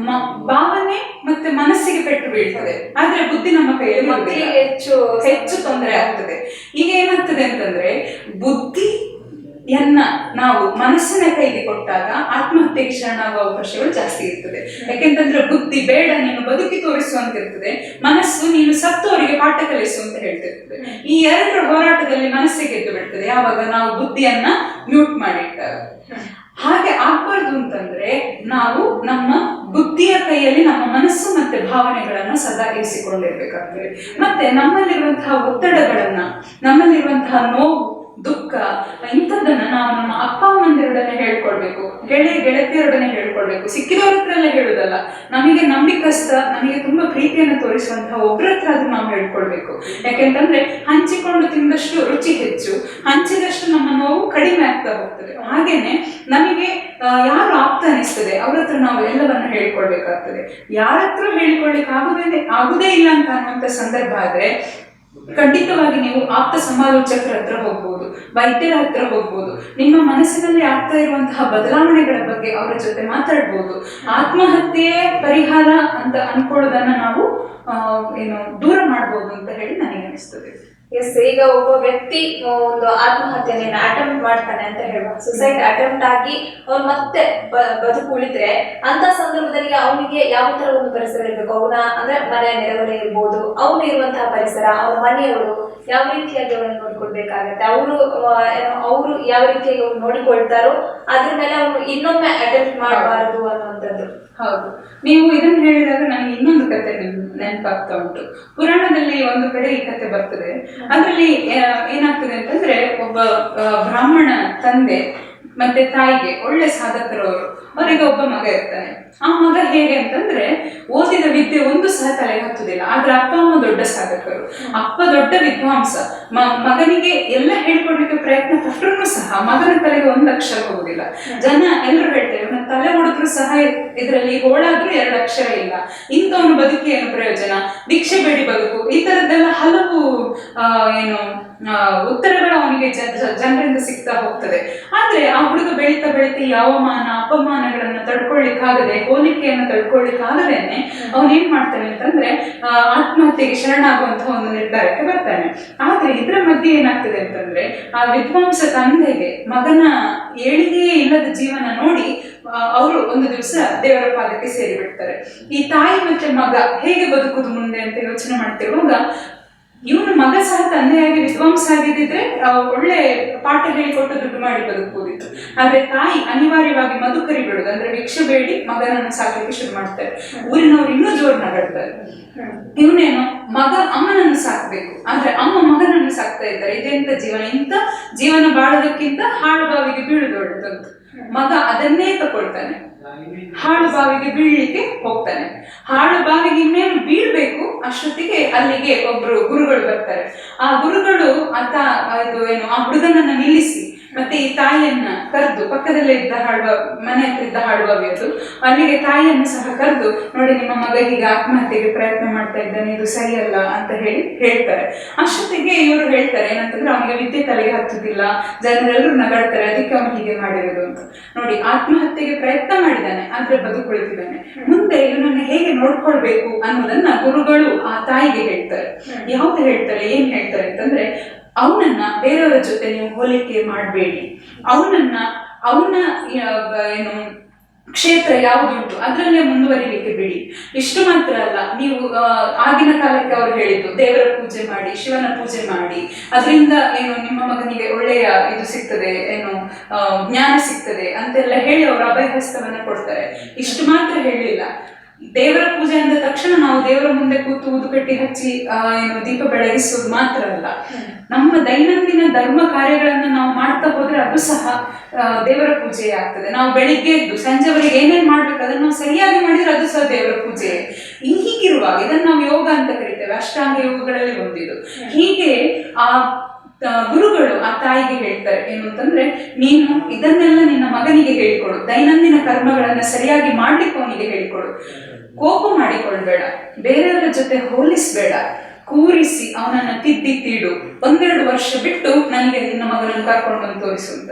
ಭಾವನೆ ಮತ್ತೆ ಮನಸ್ಸಿಗೆ ಪೆಟ್ಟು ಬೀಳ್ತದೆ, ಆದ್ರೆ ಬುದ್ಧಿ ನಮ್ಮ ಕೈಯಲ್ಲಿ ಹೆಚ್ಚು ತೊಂದರೆ ಆಗ್ತದೆ. ಈಗ ಏನಾಗ್ತದೆ ಅಂತಂದ್ರೆ, ಬುದ್ಧಿಯನ್ನ ನಾವು ಮನಸ್ಸಿನ ಕೈಗೆ ಕೊಟ್ಟಾಗ ಆತ್ಮಹತ್ಯೆಗೆ ಶರಣಾಗುವ ಅವಕಾಶಗಳು ಜಾಸ್ತಿ ಇರ್ತದೆ. ಯಾಕೆಂತಂದ್ರೆ ಬುದ್ಧಿ ಬೇಡ, ನೀನು ಬದುಕಿ ತೋರಿಸು ಅಂತ ಇರ್ತದೆ, ಮನಸ್ಸು ನೀನು ಸತ್ತವರಿಗೆ ಪಾಠ ಕಲಿಸು ಅಂತ ಹೇಳ್ತಿರ್ತದೆ. ಈ ಎರಡರ ಹೋರಾಟದಲ್ಲಿ ಮನಸ್ಸಿಗೆ ಗೆದ್ದು ಬಿಡ್ತದೆ ಯಾವಾಗ ನಾವು ಬುದ್ಧಿಯನ್ನ ಮ್ಯೂಟ್ ಮಾಡಿಟ್ಟಾಗ. ಹಾಗೆ ಆಗ್ಬಾರ್ದು ಅಂತಂದ್ರೆ ನಾವು ನಮ್ಮ ಬುದ್ಧಿಯ ಕೈಯಲ್ಲಿ ನಮ್ಮ ಮನಸ್ಸು ಮತ್ತೆ ಭಾವನೆಗಳನ್ನ ಸದಾ ಇರಿಸಿಕೊಂಡಿರ್ಬೇಕಾಗ್ತದೆ. ಮತ್ತೆ ನಮ್ಮಲ್ಲಿರುವಂತಹ ಒತ್ತಡಗಳನ್ನ, ನಮ್ಮಲ್ಲಿರುವಂತಹ ನೋವು, ದುಃಖ, ಇಂಥದ್ದನ್ನ ನಾವು ನಮ್ಮ ಅಪ್ಪ ಅಮ್ಮಂದಿರೊಡನೆ ಹೇಳ್ಕೊಳ್ಬೇಕು, ಗೆಳತಿಯರೊಡನೆ ಹೇಳ್ಕೊಳ್ಬೇಕು. ಸಿಕ್ಕಿದವ್ರ ಹತ್ರ ಎಲ್ಲ ಹೇಳುದಲ್ಲ, ನಮಗೆ ನಂಬಿಕಸ್ತ, ನಮಗೆ ತುಂಬಾ ಪ್ರೀತಿಯನ್ನು ತೋರಿಸುವಂತಹ ಒಬ್ಬರ ಹತ್ರ ಅದು ನಾವು ಹೇಳ್ಕೊಳ್ಬೇಕು. ಯಾಕೆಂತಂದ್ರೆ ಹಂಚಿಕೊಂಡು ತಿಂದಷ್ಟು ರುಚಿ ಹೆಚ್ಚು, ಹಂಚಿದಷ್ಟು ನಮ್ಮ ನೋವು ಕಡಿಮೆ ಆಗ್ತಾ ಹೋಗ್ತದೆ. ಹಾಗೇನೆ ನಮಗೆ ಯಾರು ಆಪ್ತ ಅನಿಸ್ತದೆ ಅವ್ರ ಹತ್ರ ನಾವು ಎಲ್ಲವನ್ನ ಹೇಳ್ಕೊಳ್ಬೇಕಾಗ್ತದೆ. ಯಾರ ಹತ್ರ ಹೇಳಿಕೊಳ್ಳಿಕ್ಕೆ ಆಗುದೇ ಇಲ್ಲ ಅಂತ ಅನ್ನುವಂಥ ಸಂದರ್ಭ ಆದ್ರೆ ಖಂಡಿತವಾಗಿ ನೀವು ಆಪ್ತ ಸಮಾಲೋಚಕರ ಹತ್ರ ಹೋಗ್ಬೋದು, ವೈದ್ಯರ ಹತ್ರ ಹೋಗ್ಬೋದು. ನಿಮ್ಮ ಮನಸ್ಸಿನಲ್ಲಿ ಆಗ್ತಾ ಇರುವಂತಹ ಬದಲಾವಣೆಗಳ ಬಗ್ಗೆ ಅವರ ಜೊತೆ ಮಾತಾಡ್ಬೋದು. ಆತ್ಮಹತ್ಯೆ ಪರಿಹಾರ ಅಂತ ಅನ್ಕೊಳ್ಳೋದನ್ನ ನಾವು ದೂರ ಮಾಡ್ಬೋದು ಅಂತ ಹೇಳಿ ನನಗೆ ಅನಿಸ್ತದೆ. ಎಸ್, ಈಗ ಒಬ್ಬ ವ್ಯಕ್ತಿ ಒಂದು ಆತ್ಮಹತ್ಯೆನ ಅಟೆಂಪ್ಟ್ ಮಾಡ್ತಾನೆ ಅಂತ ಹೇಳುವ, ಸುಸೈಡ್ ಅಟೆಂಪ್ಟ್ ಆಗಿ ಅವ್ನು ಮತ್ತೆ ಬದುಕು ಉಳಿದ್ರೆ ಅಂತ ಸಂದರ್ಭದಲ್ಲಿ ಅವನಿಗೆ ಯಾವ ತರ ಒಂದು ಪರಿಸರ ಇರಬೇಕು? ಅವನ ಅಂದ್ರೆ ಮನೆ ನೆರೆಹೊರೆ ಇರ್ಬೋದು, ಅವನು ಇರುವಂತಹ ಪರಿಸರ, ಅವನ ಮನೆಯವರು ಯಾವ ರೀತಿಯಾಗಿ ಅವರನ್ನು ನೋಡ್ಕೊಳ್ಬೇಕಾಗತ್ತೆ, ಅವರು ಯಾವ ರೀತಿಯಾಗಿ ಅವ್ರು ನೋಡಿಕೊಳ್ತಾರೋ ಅದ್ರ ಮೇಲೆ ಅವನು ಇನ್ನೊಮ್ಮೆ ಅಟೆಂಪ್ಟ್ ಮಾಡಬಾರದು ಅನ್ನುವಂಥದ್ದು. ಹೌದು, ನೀವು ಇದನ್ನು ಹೇಳಿದಾಗ ನನಗೆ ಇನ್ನೊಂದು ಕತೆ ನೆನಪಾಗ್ತಾ ಉಂಟು. ಪುರಾಣದಲ್ಲಿ ಒಂದು ಕಡೆ ಈ ಕತೆ ಬರ್ತದೆ. ಅದರಲ್ಲಿ ಏನಾಗ್ತದೆ ಅಂತಂದ್ರೆ, ಒಬ್ಬ ಬ್ರಾಹ್ಮಣ ತಂದೆ ಮತ್ತೆ ತಾಯಿಗೆ ಒಳ್ಳೆ ಸಾಧಕರವರು, ಅವರಿಗೆ ಒಬ್ಬ ಮಗ ಇರ್ತಾನೆ. ಆ ಮಗ ಹೇಗೆ ಅಂತಂದ್ರೆ, ಓದಿದ ವಿದ್ಯೆ ಒಂದು ಸಹ ತಲೆಗೆ ಹತ್ತುದಿಲ್ಲ, ಆದ್ರೆ ಅಪ್ಪ ಅಮ್ಮ ದೊಡ್ಡ ಸಾಧಕರು, ಅಪ್ಪ ದೊಡ್ಡ ವಿದ್ವಾಂಸ. ಮಗನಿಗೆ ಎಲ್ಲ ಹೇಳ್ಕೊಡ್ಲಿಕ್ಕೆ ಪ್ರಯತ್ನ ಪಟ್ಟರು ಸಹ ಮಗನ ತಲೆಗೆ ಒಂದು ಅಕ್ಷರ ಹೋಗುದಿಲ್ಲ. ಜನ ಎಲ್ಲರೂ ಹೇಳ್ತೇವೆ, ನನ್ನ ತಲೆ ಹೊಡೆದ್ರು ಸಹ ಇದರಲ್ಲಿ ಹೋಳಾದ್ರೂ 2 ಅಕ್ಷರ ಇಲ್ಲ, ಇಂಥವನು ಬದುಕಿ ಏನು ಪ್ರಯೋಜನ, ಭಿಕ್ಷೆ ಬೇಡಿ ಬದುಕು, ಈ ತರದ್ದೆಲ್ಲ ಹಲವು ಉತ್ತರಗಳು ಅವನಿಗೆ ಜನರಿಂದ ಸಿಗ್ತಾ ಹೋಗ್ತದೆ. ಆದ್ರೆ ಆ ಹುಡುಗ ಬೆಳೀತಾ ಈ ಅವಮಾನ ಅಪಮಾನಗಳನ್ನ ತಡ್ಕೊಳ್ಳಿಕ್ಕಾಗದೆ, ಹೋಲಿಕೆಯನ್ನು ತಡ್ಕೊಳ್ಳಿಕ್ಕಾಗದೇನೆ ಅವನೇನ್ ಮಾಡ್ತಾನೆ ಅಂತಂದ್ರೆ ಆತ್ಮಹತ್ಯೆಗೆ ಶರಣಾಗುವಂತಹ ಒಂದು ನಿರ್ಧಾರಕ್ಕೆ ಬರ್ತಾನೆ. ಆದ್ರೆ ಇದ್ರ ಮಧ್ಯೆ ಏನಾಗ್ತದೆ ಅಂತಂದ್ರೆ, ಆ ವಿದ್ವಾಂಸ ತಂದೆಗೆ ಮಗನ ಏಳಿಗೆಯೇ ಇಲ್ಲದ ಜೀವನ ನೋಡಿ ಅವರು ಒಂದು ದಿವಸ ದೇವರ ಪಾದಕ್ಕೆ ಸೇರಿ ಬಿಡ್ತಾರೆ. ಈ ತಾಯಿ ಮತ್ತೆ ಮಗ ಹೇಗೆ ಬದುಕುದು ಮುಂದೆ ಅಂತ ಯೋಚನೆ ಮಾಡ್ತಿರುವಾಗ, ಇವನು ಮಗ ಸಹ ತಂದೆಯಾಗಿ ವಿದ್ವಾಂಸ ಆಗಿದ್ದಿದ್ರೆ ಒಳ್ಳೆ ಪಾಠ ಹೇಳಿಕೊಟ್ಟು ದುಡ್ಡು ಮಾಡಿ ಬದುಕುವುದಿತ್ತು. ಆದ್ರೆ ತಾಯಿ ಅನಿವಾರ್ಯವಾಗಿ ಮಧುಕರಿ ಬಿಡುದು, ಅಂದ್ರೆ ಭಿಕ್ಷೆ ಬೇಡಿ ಮಗನನ್ನು ಸಾಕಲಿಕ್ಕೆ ಶುರು ಮಾಡ್ತಾರೆ. ಊರಿನವ್ರು ಇನ್ನೂ ಜೋರು ನಗಡ್ತಾರೆ. ಇವನೇನು ಮಗ ಅಮ್ಮನನ್ನು ಸಾಕ್ಬೇಕು, ಆದ್ರೆ ಅಮ್ಮ ಮಗನನ್ನು ಸಾಕ್ತಾ ಇದ್ದಾರೆ. ಇದೆಂತ ಜೀವನ, ಇಂಥ ಜೀವನ ಬಾಳೋದಕ್ಕಿಂತ ಹಾಳು ಬಾವಿಗೆ ಬೀಳುದು ಒಳ್ಳೆದಂತ. ಮಗ ಅದನ್ನೇ ತಕೊಳ್ತಾನೆ, ಹಾಳು ಬಾವಿಗೆ ಬೀಳ್ಲಿಕ್ಕೆ ಹೋಗ್ತಾನೆ. ಹಾಳು ಬಾವಿಗೆ ಇನ್ನೇನು ಬೀಳ್ಬೇಕು ಅಷ್ಟೊತ್ತಿಗೆ ಅಲ್ಲಿಗೆ ಒಬ್ರು ಗುರುಗಳು ಬರ್ತಾರೆ. ಆ ಗುರುಗಳು ಆ ಹುಡುಗನನ್ನ ನಿಲ್ಲಿಸಿ ಮತ್ತೆ ಈ ತಾಯಿಯನ್ನ ಕರೆದು, ಪಕ್ಕದಲ್ಲೇ ಇದ್ದ ಹಾಡುವ, ಮನೆ ಹತ್ರ ಇದ್ದ ಹಾಡುವವಿ ಅದು, ಅಲ್ಲಿಗೆ ತಾಯಿಯನ್ನು ಸಹ ಕರೆದು, ನೋಡಿ ನಿಮ್ಮ ಮಗ ಹೀಗೆ ಆತ್ಮಹತ್ಯೆಗೆ ಪ್ರಯತ್ನ ಮಾಡ್ತಾ ಇದ್ದಾನೆ, ಇದು ಸರಿಯಲ್ಲ ಅಂತ ಹೇಳ್ತಾರೆ. ಅಷ್ಟೊತ್ತಿಗೆ ಇವರು ಹೇಳ್ತಾರೆ ಏನಂತಂದ್ರೆ, ಅವನಿಗೆ ವಿದ್ಯೆ ತಲೆಗೆ ಹತ್ತುದಿಲ್ಲ, ಜನರೆಲ್ಲರೂ ನಗಾಡ್ತಾರೆ, ಅದಕ್ಕೆ ಅವನು ಹೀಗೆ ಮಾಡಿರೋದು ಅಂತ. ನೋಡಿ, ಆತ್ಮಹತ್ಯೆಗೆ ಪ್ರಯತ್ನ ಮಾಡಿದ್ದಾನೆ, ಆದ್ರೆ ಬದುಕುಳಿತಿದ್ದಾನೆ. ಮುಂದೆ ಇವನನ್ನ ಹೇಗೆ ನೋಡ್ಕೊಳ್ಬೇಕು ಅನ್ನೋದನ್ನ ಗುರುಗಳು ಆ ತಾಯಿಗೆ ಹೇಳ್ತಾರೆ. ಯಾವ್ದು ಹೇಳ್ತಾರೆ, ಏನ್ ಹೇಳ್ತಾರೆ ಅಂತಂದ್ರೆ, ಅವನನ್ನ ಬೇರೆಯವರ ಜೊತೆ ನೀವು ಹೋಲಿಕೆ ಮಾಡಬೇಡಿ, ಅವನ ಏನು ಕ್ಷೇತ್ರ ಯಾವುದುಂಟು ಅದರಲ್ಲೇ ಮುಂದುವರಿಲಿಕ್ಕೆ ಬಿಡಿ. ಇಷ್ಟು ಮಾತ್ರ ಅಲ್ಲ, ನೀವು ಆಗಿನ ಕಾಲಕ್ಕೆ ಅವ್ರು ಹೇಳಿದ್ದು ದೇವರ ಪೂಜೆ ಮಾಡಿ, ಶಿವನ ಪೂಜೆ ಮಾಡಿ, ಅದರಿಂದ ಏನು ನಿಮ್ಮ ಮಗನಿಗೆ ಒಳ್ಳೆಯ ಇದು ಸಿಗ್ತದೆ, ಏನು ಜ್ಞಾನ ಸಿಗ್ತದೆ ಅಂತೆಲ್ಲ ಹೇಳಿ ಅವರು ಅಭಯಹಸ್ತವನ್ನ ಕೊಡ್ತಾರೆ. ಇಷ್ಟು ಮಾತ್ರ ಹೇಳಿಲ್ಲ. ದೇವರ ಪೂಜೆ ಅಂದ ತಕ್ಷಣ ನಾವು ದೇವರ ಮುಂದೆ ಕೂತು ಊದುಕಟ್ಟಿ ಹಚ್ಚಿ ಏನು ದೀಪ ಬೆಳಗಿಸೋದು ಮಾತ್ರ ಅಲ್ಲ, ನಮ್ಮ ದೈನಂದಿನ ಧರ್ಮ ಕಾರ್ಯಗಳನ್ನ ನಾವು ಮಾಡ್ತಾ ಹೋದ್ರೆ ಅದು ಸಹ ದೇವರ ಪೂಜೆ ಆಗ್ತದೆ. ನಾವು ಬೆಳಿಗ್ಗೆ ಎದ್ದು ಸಂಜೆವರೆಗೆ ಏನೇನ್ ಮಾಡ್ಬೇಕು ಅದನ್ನ ನಾವು ಸರಿಯಾಗಿ ಮಾಡಿದ್ರೆ ಅದು ಸಹ ದೇವರ ಪೂಜೆ. ಹೀಗಿರುವಾಗ ಇದನ್ನ ನಾವು ಯೋಗ ಅಂತ ಕರಿತೇವೆ, ಅಷ್ಟಾಂಗ ಯೋಗಗಳಲ್ಲಿ ಒಂದಿದು. ಹೀಗೆ ಆ ಗುರುಗಳು ಆ ತಾಯಿಗೆ ಹೇಳ್ತಾರೆ ಏನು ಅಂತಂದ್ರೆ, ನೀನು ಇದನ್ನೆಲ್ಲ ನಿನ್ನ ಮಗನಿಗೆ ಹೇಳಿಕೊಡು, ದೈನಂದಿನ ಕರ್ಮಗಳನ್ನ ಸರಿಯಾಗಿ ಮಾಡ್ಲಿಕ್ಕೆ ಅವನಿಗೆ ಹೇಳಿಕೊಡು, ಕೋಪ ಮಾಡಿಕೊಳ್ಬೇಡ, ಬೇರೆಯವರ ಜೊತೆ ಹೋಲಿಸ್ಬೇಡ, ಕೂರಿಸಿ ಅವನನ್ನ ತಿದ್ದಿ ತೀಡು, 1-2 ವರ್ಷ ಬಿಟ್ಟು ನನಗೆ ನಿನ್ನ ಮಗನನ್ನು ಕರ್ಕೊಂಡು ಬಂದು ತೋರಿಸು ಅಂತ.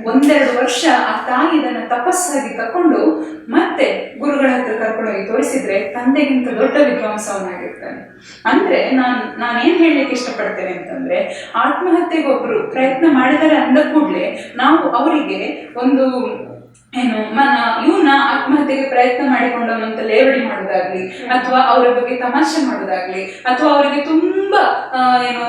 1-2 ವರ್ಷ ಆ ತಾಯಿ ಇದನ್ನ ತಪಸ್ಸಾಗಿ ತಕೊಂಡು ಮತ್ತೆ ಗುರುಗಳ ಹತ್ರ ಕರ್ಕೊಂಡೋಗಿ ತೋರಿಸಿದ್ರೆ ತಂದೆಗಿಂತ ದೊಡ್ಡ ವಿದ್ವಾಂಸ ಅವನಾಗಿರ್ತಾನೆ. ಅಂದ್ರೆ ನಾನೇನ್ ಹೇಳಲಿಕ್ಕೆ ಇಷ್ಟಪಡ್ತೇನೆ ಅಂತಂದ್ರೆ, ಆತ್ಮಹತ್ಯೆಗೆ ಒಬ್ರು ಪ್ರಯತ್ನ ಮಾಡಿದರೆ ಅಂದ ಕೂಡ್ಲೆ ನಾವು ಅವರಿಗೆ ಒಂದು ಏನು ಇವನ ಆತ್ಮಹತ್ಯೆಗೆ ಪ್ರಯತ್ನ ಮಾಡಿಕೊಂಡವನು ಅಂತ ಲೇವಡಿ ಮಾಡೋದಾಗ್ಲಿ, ಅಥವಾ ಅವರ ಬಗ್ಗೆ ತಮಾಷೆ ಮಾಡೋದಾಗ್ಲಿ, ಅಥವಾ ಅವರಿಗೆ ತುಂಬಾ ಏನು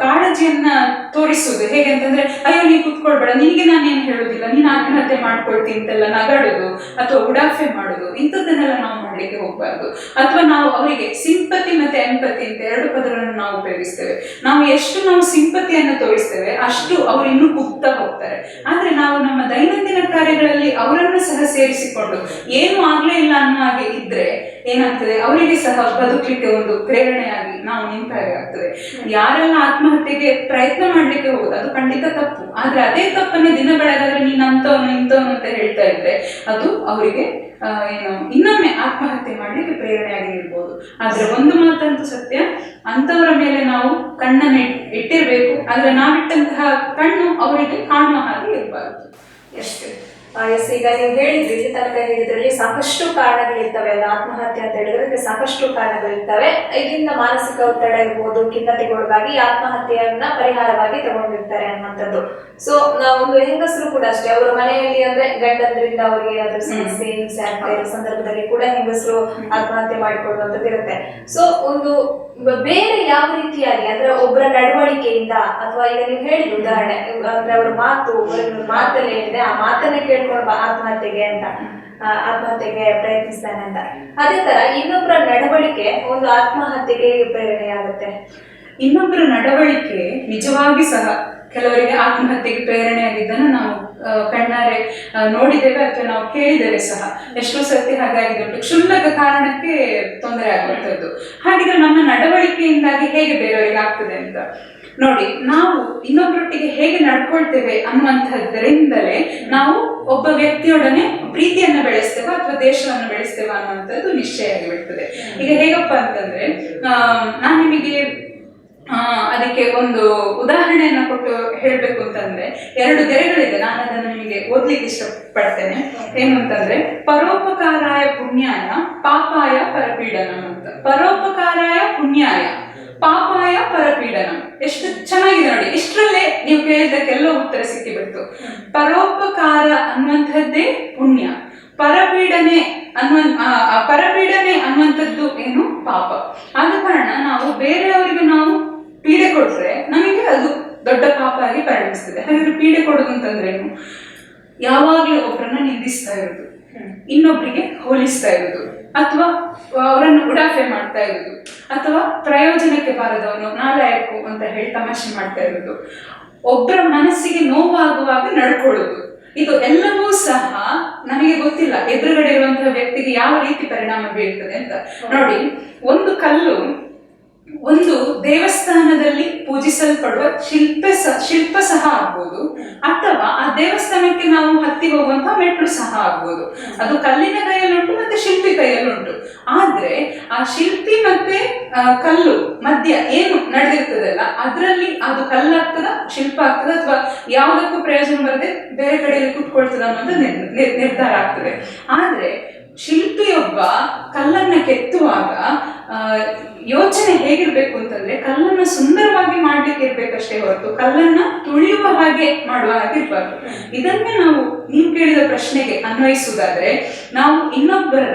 ಕಾಳಜಿಯನ್ನ ತೋರಿಸುದು. ಹೇಗೆ ಅಂತಂದ್ರೆ, ಅಯ್ಯೋ ನೀ ಕುತ್ಕೊಳ್ಬೇಡ, ನಿನಗೆ ನಾನೇನು ಹೇಳುದಿಲ್ಲ, ನೀನ್ ಆತ್ಮಹತ್ಯೆ ಮಾಡ್ಕೊಳ್ತೀನಿ ಅಂತೆಲ್ಲ ನಗಾಡುದು ಅಥವಾ ಉಡಾಫೆ ಮಾಡುದು, ಇಂಥದ್ದನ್ನೆಲ್ಲ ನಾವು ಮಾಡ್ಲಿಕ್ಕೆ ಹೋಗ್ಬಾರ್ದು. ಅಥವಾ ನಾವು ಅವರಿಗೆ ಸಿಂಪತಿ ಮತ್ತೆ ಎಂಪತಿ ಅಂತ 2 ಪದಗಳನ್ನು ನಾವು ಉಪಯೋಗಿಸ್ತೇವೆ. ನಾವು ಎಷ್ಟು ಸಿಂಪತಿಯನ್ನ ತೋರಿಸ್ತೇವೆ ಅಷ್ಟು ಅವರು ಇನ್ನೂ ಕುಗ್ತಾ ಹೋಗ್ತಾರೆ. ಆದ್ರೆ ನಾವು ನಮ್ಮ ದೈನಂದಿನ ಕಾರ್ಯಗಳಲ್ಲಿ ಅವರನ್ನು ಸಹ ಸೇರಿಸಿಕೊಂಡು ಏನು ಆಗ್ಲೇ ಇಲ್ಲ ಅನ್ನೋ ಹಾಗೆ ಇದ್ರೆ ಏನಾಗ್ತದೆ, ಅವರಿಗೆ ಸಹ ಬದುಕಲಿಕ್ಕೆ ಒಂದು ಪ್ರೇರಣೆಯಾಗಿ ನಾವು ನಿಂತಾಗೆ ಆಗ್ತದೆ. ಯಾರೆಲ್ಲ ಆತ್ಮಹತ್ಯೆಗೆ ಪ್ರಯತ್ನ ಮಾಡ್ಲಿಕ್ಕೆ ಹೋಗುದು ಅದು ಖಂಡಿತ ತಪ್ಪು. ಆದ್ರೆ ಅದೇ ತಪ್ಪನ್ನೇ ದಿನ ಬೆಳಗಾದ್ರೆ ನೀನ್ ಅಂತವನು ಇಂಥವನು ಅಂತ ಹೇಳ್ತಾ ಇದ್ರೆ ಅದು ಅವರಿಗೆ ಏನು ಇನ್ನೊಮ್ಮೆ ಆತ್ಮಹತ್ಯೆ ಮಾಡ್ಲಿಕ್ಕೆ ಪ್ರೇರಣೆಯಾಗಿ ಇರ್ಬೋದು. ಆದ್ರೆ ಒಂದು ಮಾತಂತೂ ಸತ್ಯ, ಅಂತವರ ಮೇಲೆ ನಾವು ಕಣ್ಣನ್ನು ಇಟ್ಟಿರ್ಬೇಕು. ಆದ್ರೆ ನಾವಿಟ್ಟಂತಹ ಕಣ್ಣು ಅವರಿಗೆ ಕಾಣುವ ಹಾಗೆ ಇರಬಾರ್ದು. ಎಷ್ಟು ಈಗ ನೀವು ಹೇಳಿದ್ರಿ, ಇಲ್ಲಿ ತನಕ ಹೇಳಿದ್ರಲ್ಲಿ ಸಾಕಷ್ಟು ಕಾರಣಗಳಿರ್ತವೆ. ಅದು ಆತ್ಮಹತ್ಯೆ ಅಂತ ಹೇಳಿದ್ರೆ ಸಾಕಷ್ಟು ಕಾರಣಗಳಿರ್ತವೆ. ಇದರಿಂದ ಮಾನಸಿಕ ಒತ್ತಡ ಇರ್ಬೋದು, ಖಿನ್ನತೆಗೊಳಗಾಗಿ ಆತ್ಮಹತ್ಯೆಯನ್ನ ಪರಿಹಾರವಾಗಿ ತಗೊಂಡಿರ್ತಾರೆ ಅನ್ನುವಂಥದ್ದು. ಸೊ ಒಂದು ಹೆಂಗಸರು ಕೂಡ ಅಷ್ಟೇ, ಅವರ ಮನೆಯಲ್ಲಿ ಅಂದ್ರೆ ಗಂಡಂದ್ರಿಂದ ಅವ್ರಿಗೆ ಏನಾದ್ರೂ ಸಮಸ್ಯೆ ಹಿಂಸೆ ಆಗ್ತಾ ಇರೋ ಸಂದರ್ಭದಲ್ಲಿ ಕೂಡ ಹೆಂಗಸರು ಆತ್ಮಹತ್ಯೆ ಮಾಡಿಕೊಳ್ಳುವಂಥದ್ದು ಇರುತ್ತೆ. ಸೊ ಒಂದು ಬೇರೆ ಯಾವ ರೀತಿಯಾಗಿ ಅಂದ್ರೆ ಒಬ್ಬರ ನಡವಳಿಕೆಯಿಂದ, ಅಥವಾ ಈಗ ನೀವು ಹೇಳಿದ ಉದಾಹರಣೆ ಅಂದ್ರೆ ಅವರ ಮಾತಲ್ಲಿ ಹೇಳಿದೆ, ಆ ಮಾತನ್ನೇ ಕೇಳ್ಕೊಂಡು ಆತ್ಮಹತ್ಯೆಗೆ ಪ್ರಯತ್ನಿಸ್ತಾನೆ ಅಂತ. ಅದೇ ತರ ಇನ್ನೊಬ್ಬರ ನಡವಳಿಕೆ ಒಂದು ಆತ್ಮಹತ್ಯೆಗೆ ಪ್ರೇರಣೆಯಾಗುತ್ತೆ. ಇನ್ನೊಬ್ಬರ ನಡವಳಿಕೆ ನಿಜವಾಗಿ ಸಹ ಕೆಲವರಿಗೆ ಆತ್ಮಹತ್ಯೆಗೆ ಪ್ರೇರಣೆಯಾಗಿದ್ದನ್ನು ನಾವು ಕಣ್ಣಾರೆ ನೋಡಿದ್ದೇವೆ ಅಥವಾ ನಾವು ಕೇಳಿದ್ದೇವೆ ಸಹ. ಎಷ್ಟೋ ಸರ್ತಿ ಹಾಗಾಗಿದ್ದುಂಟು, ಕ್ಷುಲ್ಲಕ ಕಾರಣಕ್ಕೆ ತೊಂದರೆ ಆಗುವಂಥದ್ದು. ಹಾಗಿದ್ರೆ ನಮ್ಮ ನಡವಳಿಕೆಯಿಂದಾಗಿ ಹೇಗೆ ಬೇರೆಯವರಿಗೆ ಆಗ್ತದೆ ಅಂತ ನೋಡಿ. ನಾವು ಇನ್ನೊಬ್ಬರೊಟ್ಟಿಗೆ ಹೇಗೆ ನಡ್ಕೊಳ್ತೇವೆ ಅನ್ನುವಂಥದ್ದರಿಂದಲೇ ನಾವು ಒಬ್ಬ ವ್ಯಕ್ತಿಯೊಡನೆ ಪ್ರೀತಿಯನ್ನ ಬೆಳೆಸ್ತೇವ ಅಥವಾ ದೇಶವನ್ನು ಬೆಳೆಸ್ತೇವ ಅನ್ನುವಂಥದ್ದು ನಿಶ್ಚಯ ಆಗಿಬಿಡ್ತದೆ. ಈಗ ಹೇಗಪ್ಪ ಅಂತಂದ್ರೆ, ನಾನು ನಿಮಗೆ ಅದಕ್ಕೆ ಒಂದು ಉದಾಹರಣೆಯನ್ನ ಕೊಟ್ಟು ಹೇಳ್ಬೇಕು ಅಂತಂದ್ರೆ, 2 ಗೆರೆಗಳಿದೆ, ನಾನು ಅದನ್ನು ನಿಮಗೆ ಓದ್ಲಿಕ್ಕೆ ಇಷ್ಟಪಡ್ತೇನೆ. ಏನು ಅಂತಂದ್ರೆ, ಪರೋಪಕಾರಾಯ ಪುಣ್ಯಾಯ ಪಾಪಾಯ ಪರಪೀಡನಂ ಅಂತ. ಪರೋಪಕಾರಾಯ ಪುಣ್ಯಾಯ ಪಾಪಾಯ ಪರಪೀಡನಂ. ಎಷ್ಟು ಚೆನ್ನಾಗಿದೆ ನೋಡಿ. ಇಷ್ಟರಲ್ಲೇ ನೀವು ಕೇಳಿದ್ದಕ್ಕೆಲ್ಲ ಉತ್ತರ ಸಿಕ್ಕಿಬಿಡ್ತು. ಪರೋಪಕಾರ ಅನ್ನುವಂಥದ್ದೇ ಪುಣ್ಯ, ಪರಪೀಡನೆ ಅನ್ನುವಂಥದ್ದು ಏನು ಪಾಪ. ಆದ ಕಾರಣ ನಾವು ಬೇರೆಯವರಿಗೆ ನಾವು ಪೀಡೆ ಕೊಟ್ರೆ ನಮಗೆ ಅದು ದೊಡ್ಡ ಪಾಪ ಆಗಿ ಪರಿಣಮಿಸ್ತದೆ. ಹಾಗಾದ್ರೆ ಪೀಡೆ ಕೊಡೋದು ಅಂತಂದ್ರೆ ಏನು? ಯಾವಾಗ್ಲೂ ಒಬ್ಬರನ್ನ ನಿಂದಿಸ್ತಾ ಇರೋದು, ಇನ್ನೊಬ್ಬರಿಗೆ ಹೋಲಿಸ್ತಾ ಇರೋದು, ಅಥವಾ ಅವರನ್ನು ಉಡಾಫೆ ಮಾಡ್ತಾ ಇರೋದು, ಅಥವಾ ಪ್ರಯೋಜನಕ್ಕೆ ಬಾರದವನು ನಾಲಾಯಕು ಅಂತ ಹೇಳಿ ತಮಾಷೆ ಮಾಡ್ತಾ ಇರೋದು, ಒಬ್ಬರ ಮನಸ್ಸಿಗೆ ನೋವಾಗುವಾಗ ನಡ್ಕೊಳ್ಳೋದು, ಇದು ಎಲ್ಲವೂ ಸಹ ನಮಗೆ ಗೊತ್ತಿಲ್ಲ ಎದುರುಗಡೆ ಇರುವಂತಹ ವ್ಯಕ್ತಿಗೆ ಯಾವ ರೀತಿ ಪರಿಣಾಮ ಬೀಳ್ತದೆ ಅಂತ. ನೋಡಿ, ಒಂದು ಕಲ್ಲು ಒಂದು ದೇವಸ್ಥಾನದಲ್ಲಿ ಪೂಜಿಸಲ್ಪಡುವ ಶಿಲ್ಪ ಸಹ ಆಗ್ಬೋದು, ಅಥವಾ ದೇವಸ್ಥಾನಕ್ಕೆ ನಾವು ಹತ್ತಿ ಹೋಗುವಂತಹ ಮೆಟ್ಲು ಸಹ ಆಗ್ಬೋದು. ಅದು ಕಲ್ಲಿನ ಕೈಯಲ್ಲುಂಟು ಮತ್ತೆ ಶಿಲ್ಪಿ ಕೈಯಲ್ಲುಂಟು. ಆದ್ರೆ ಆ ಶಿಲ್ಪಿ ಮತ್ತೆ ಕಲ್ಲು ಮಧ್ಯ ಏನು ನಡೆದಿರ್ತದಲ್ಲ, ಅದ್ರಲ್ಲಿ ಅದು ಕಲ್ಲಾಗ್ತದ, ಶಿಲ್ಪ ಆಗ್ತದ, ಅಥವಾ ಯಾವುದಕ್ಕೂ ಪ್ರಯೋಜನ ಬರದೆ ಬೇರೆ ಕಡೆಯಲ್ಲಿ ಕೂತ್ಕೊಳ್ತದ ಅನ್ನೋದು ನಿರ್ಧಾರ ಆಗ್ತದೆ. ಆದ್ರೆ ಶಿಲ್ಪಿಯೊಬ್ಬ ಕಲ್ಲನ್ನ ಕೆತ್ತುವಾಗ ಯೋಚನೆ ಹೇಗಿರ್ಬೇಕು ಅಂತಂದ್ರೆ, ಕಲ್ಲನ್ನ ಸುಂದರವಾಗಿ ಮಾಡ್ಲಿಕ್ಕೆ ಇರ್ಬೇಕಷ್ಟೇ ಹೊರತು ಕಲ್ಲನ್ನ ತುಳಿಯುವ ಹಾಗೆ ಮಾಡುವ ಹಾಗೆ ಇರ್ಬಾರ್ದು. ಇದನ್ನೇ ನೀವು ಕೇಳಿದ ಪ್ರಶ್ನೆಗೆ ಅನ್ವಯಿಸುವುದಾದ್ರೆ, ನಾವು ಇನ್ನೊಬ್ಬರ